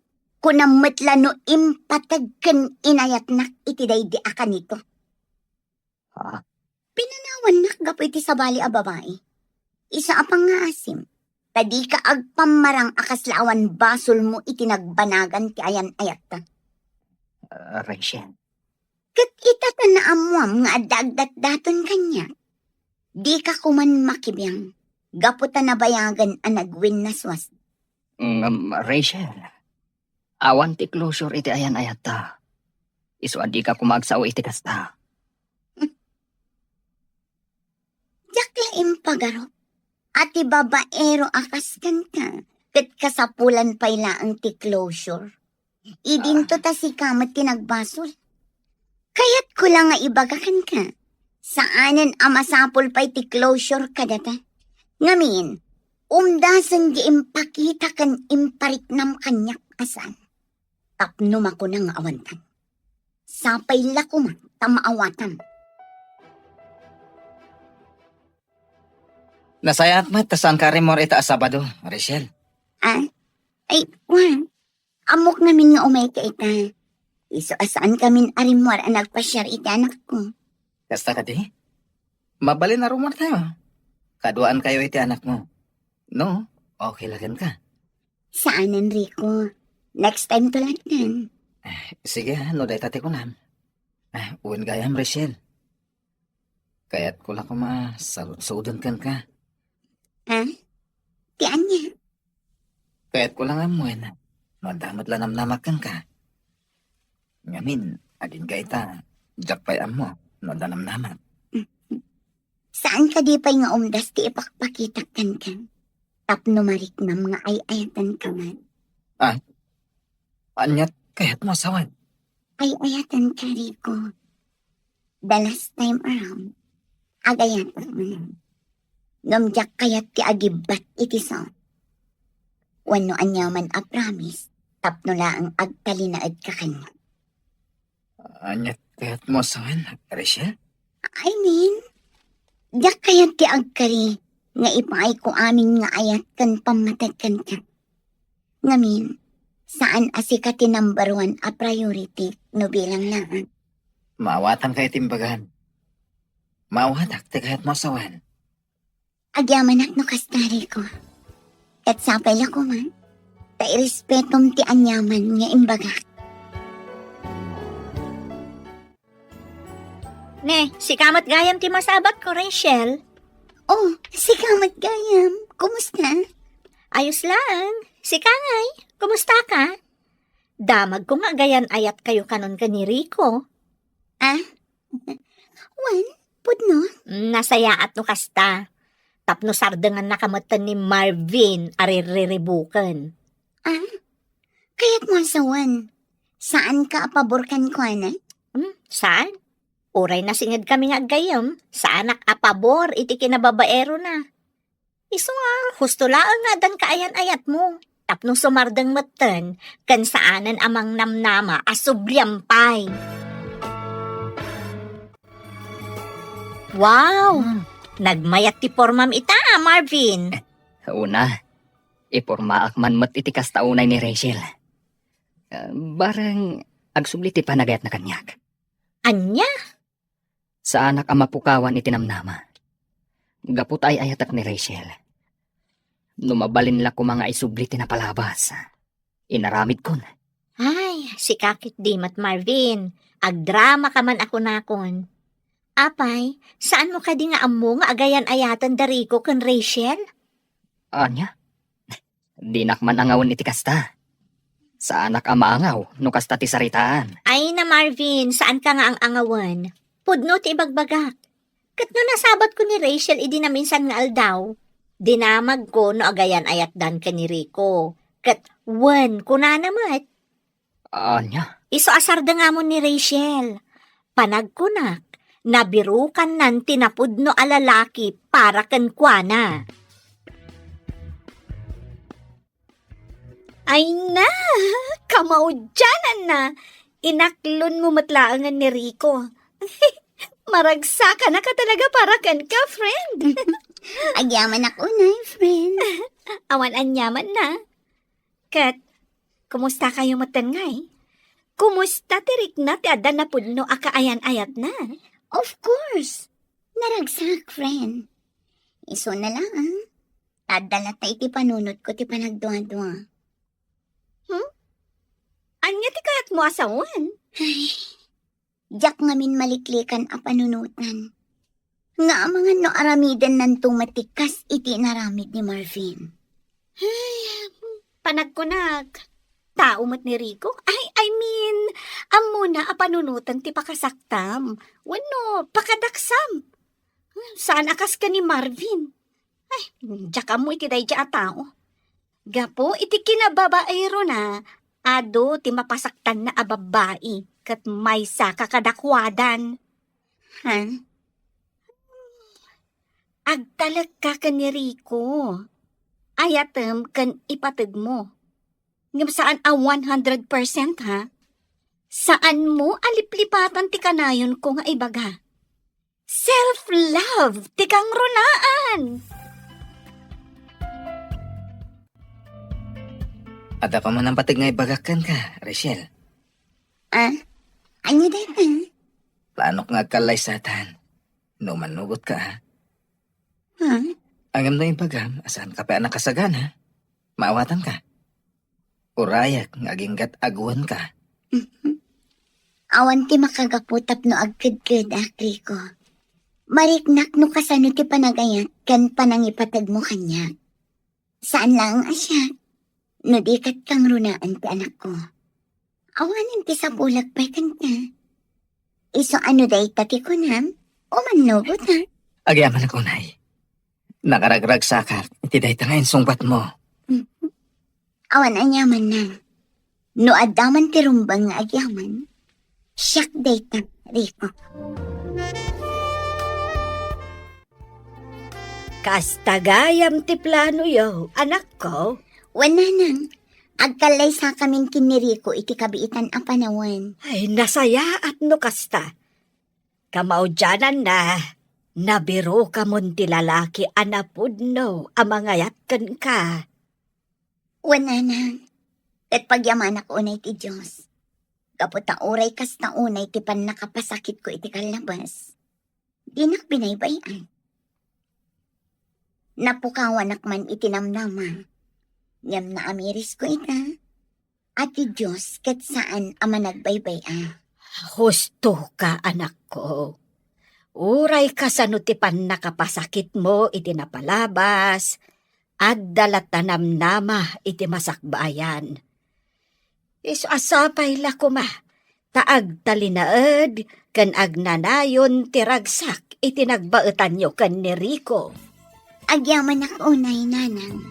kunamatla no impatag kan inayat nak itiday di aka nito. Ha? Pinanawan nak gapo iti sa bali a babae. Isa apang nga asim. Tadi ka agpamarang akas laawan basol mo itinagbanagan ti ayan ayat ta. Rachel. Kat itata na amuam nga adagdat-daton kanya. Di ka kuman makibiyang. Gaputa na bayagan ang nagwin na swas. Rachel. Awan ti closure iti ayan ayata. Isu adi ka kumagsao iti kasta. Jaklaim pagaro. Ati babaero akas kan ka. Kat kasapulan payla ang ti closure. Idinto ta si kamat tinagbasol. Kaya't ko lang nga ibagakan ka. Saanan amasapol pa'y ti closure ka data. Ngamin, umdasan di impakita kan impariknam kanyak asan. Tapnum ako ng awantan. Sapay lakuma tamaawatan. Nasayat mat, tasaan ka rin mo ita Sabado, Rachel. Ay, wan. Amok namin nga umay ka ita. Iso asaan kamin arimwar ang nagpasyar ita anak ko. Kasta ka di? Mabali na rumor tayo. Kaduaan kayo iti anak mo. No, okay lagan ka. Saan, Enrico? Next time tulad nan. Sige, no day tate ko nam. Uwin gayam, Rachel. Kaya't ko lang sudan kan ka. Ha? Tiyan niya. Kaya't ko lang amuin. No, damat lang namnamakan ka. Ngamin, adin gaita. Jakpay amo. No, danamnamak. Saan ka di pa'y nga umdas ti ipakpakitakan ka? Tapno mariknam nga ay-ayatan ka man. Anyat, kaya't mo asawan. Ay-ayatan ka, Rico. The last time around, agayatan mo na. Ngamjak kayat ti agibat iti so. Wano anyaman a promise, tapno laang agtalinaad ka kanya. Anyat kayat mo sawan, Rachel? I mean, jak kayat ti agkari, nga ipaay ko amin nga ayat kan pamatagkan ka. Ngamin, saan asika ti number 1 a priority no bilang laan. Maawatan kayo timbagan. Maawatak ti kayat mo sawan. Agyaman no kastari ko. At sapay la ko man, ta irespetom ti anyaman nga imbaga. Ne, si kamat gayam ti masabat ko, Rachel. Oh, si Kamat Gayam, kumusta? Ayos lang. Si Kangay, kumusta ka? Damag ko nga gayan ayat kayo kanon ka ni Rico. Wan, pudno? Nasaya at no kasta. Tapno sardangan nakamatan ni Marvin aririribukan. Kaya't mo sawan. Saan ka apaborkan ko, ana? Saan? Uray na singad kami nga gayam. Sa anak apabor, iti kinababaero na. Iso nga, husto laang nga dan kaayan-ayat mo. Tapno sumardang matan, kan saanan amang namnama asublyampay. Wow! Nagmayat ti formam ita, Marvin. Una, ipormaak man mat iti kastaunay ni Rachel. Barang agsubli ti panagayat na kanyak. Anya? Sa anak ang mapukawan itinamnama. Gapot ay ayatak ni Rachel. Numabalin la ko mga isubli tinapalabas. Inaramid kon. Ay, si kakit dimat Marvin. Agdrama ka man ako nakon. Apay, saan mo ka di nga amo nga agayan-ayatan dari ko kan Rachel? Anya? Dinak man angawon iti kasta. Sa anak ang maangaw, no kasta ti saritaan. Ay na Marvin, saan ka nga ang angawan? Pudno ti ibagbagak. Kat no nasabat ko ni Rachel, idi na minsan nga aldaw. Dinamag ko no agayan-ayat dan ka ni Rico. Kat wan ko na namat. Anya? Iso asarda nga mo ni Rachel. Panagkunak, nabirukan nan tinapudno alalaki para kan kuana. Ay na, kamaudyanan na. Inaklon mo matlaangan ni Rico. Maragsa ka na ka talaga para kan ka, friend. Agyaman ako na, friend. Awan anyaman na. Kat, kumusta kayo matangay? Kumusta tirik na ti adan na pudno akaayan-ayat na? Of course. Naragsak, friend. Iso na lang. Tadala tayo ti panunot ko ti panagduwa-duwa. Anya ti kayat mo asawan? Jak ngamin maliklikan a panunutan. Nga mga no aramidan nan tumatikas iti naramid ni Marvin. Panagkunag. Tao mat ni Rico? I mean, amo na a panunutan ti pakasaktam. Wano, pakadaksam. Saan akas ka ni Marvin? Ay, diyak mo iti day a tao. Gapo, iti kinababaero na. Ado, ti mapasaktan na a babae. Kat may sa kakadakwadan. Ha? Agtalag ka ni Rico. Ayatem kan ipatid mo. Ngam saan a 100% ha? Saan mo aliplipatan ti kanayon ko nga ibaga? Self-love, ti kang runaan. Ada pa man ang patig nga ibagakan ka, Rachel. Ano din ha? Plano nga kalay satan. No manugot ka ha. Ha? Angam na yung bagam, asan ka pa anak kasagan ha? Maawatan ka. Urayak, ngaginggat aguan ka. Awan ti makagaputap no agkid-kid akri ko. Mariknak no kasano ti panagayat kan panangipatag mo kanya. Saan lang asya? No di kat kang runaan ti anak ko. Awanin ti sa bulag pa kan ka. Iso ano day tati ko na? O manugot ha? Agyaman ako, Nay. Nakaragrag sakak, iti day tangayin sungbat mo. Awan anyaman na. No adaman ti rumbang nga agyaman. Siyak day ta, Rico. Kastagayam ti plano yo, anak ko. Wala nang. Agkalay sa kaming kiniriko iti kabiitan a panawan. Ay, nasaya at no kasta. Kamaudyanan na, nabiro ka mon ti lalaki anapudno, amangayat kan ka. Wala nang. Kat pagyaman ako unay ti Diyos. Kaputa oray kas na unay ti pan nakapasakit ko iti kalabas. Di nak binaybayan. Napukawan man itinamnama. Ngam na amiris ko ita. At ti Diyos kat saan ama nagbaybaya. Husto ka, anak ko. Uray ka sa nutipan nakapasakit mo iti napalabas, at dalatanam nama iti masakbayan. Asapay la kuma, taag talinaed, kan agnanayon tiragsak iti nagbaetan nyo kan ni Rico. Agyaman ako unay nanang.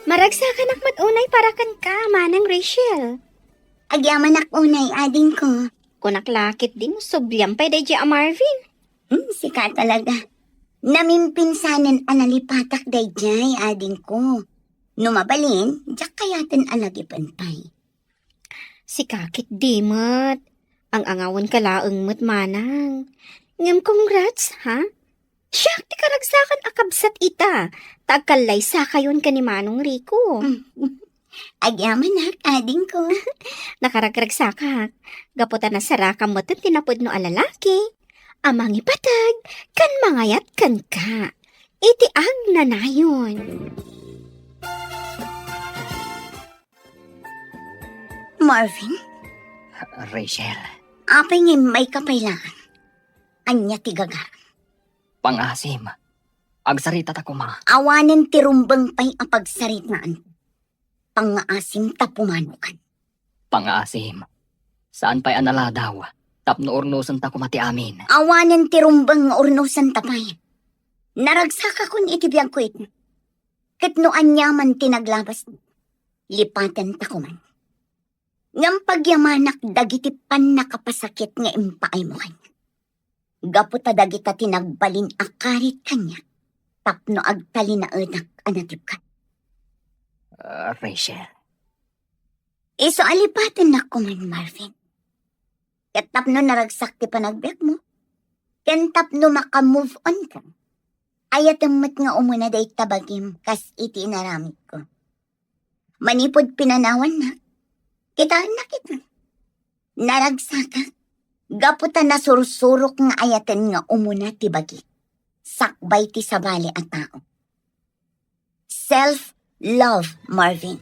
Maragsakan ak matunay para kan ka, manang Rachel. Agyaman ako unay ading ko. Kunaklakit din mo, subyang pa day a Marvin. Sika talaga. Namimpinsanan analipatak day jay ading ko. Numabalin, jak kayatin alagipantay. Si kakit di mat. Ang angawan kalaang mat manang. Ngam congrats, ha? Siya, ti karagsakan akabsat ita. Tagkalay sa kayon ka ni Manong Rico. Agyaman na, ading ko. Nakaragragsakak. Gaputan na sarakam mo tinapod no alalaki. Amang ipatag, kan mangayat kan ka. Iti ag na nayon. Marvin, Rachel, apay ngay may kapailangan. Anya tigaga. pangasim. Agsarita ta kuma. Awanan tirumbang pay apagsaritaan. Pangaasim tapumanukan. Pangasim. Saan pa'y anala daw? Tapno ornusan ta kumati amin. Awanan tirumbang nga urnusan tapay. Naragsaka kun itibiyag ko ito. Katnoan niya man tinaglabas. Lipatan ta kuman. Ngam pagyamanak dagitipan nakapasakit nga impaay mo kanya. Gaputa dagita tinagbalin akarit kanya. Tapno agtali na enak anatip ka. Rachel, Iso alipatan na kuman, Marvin. Katapno naragsak ti panagbiag mo. Kantapno makamove on ka. Ayat ang mat nga umuna day tabagim kas iti inaramit ko. Manipod pinanawan na. Kitaan na kita. Naragsaka. Gaputa na sursurok nga ayatan nga umuna ti bagi. Sakbay ti sabali at tao. Self-love, Marvin.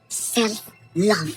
Self-love.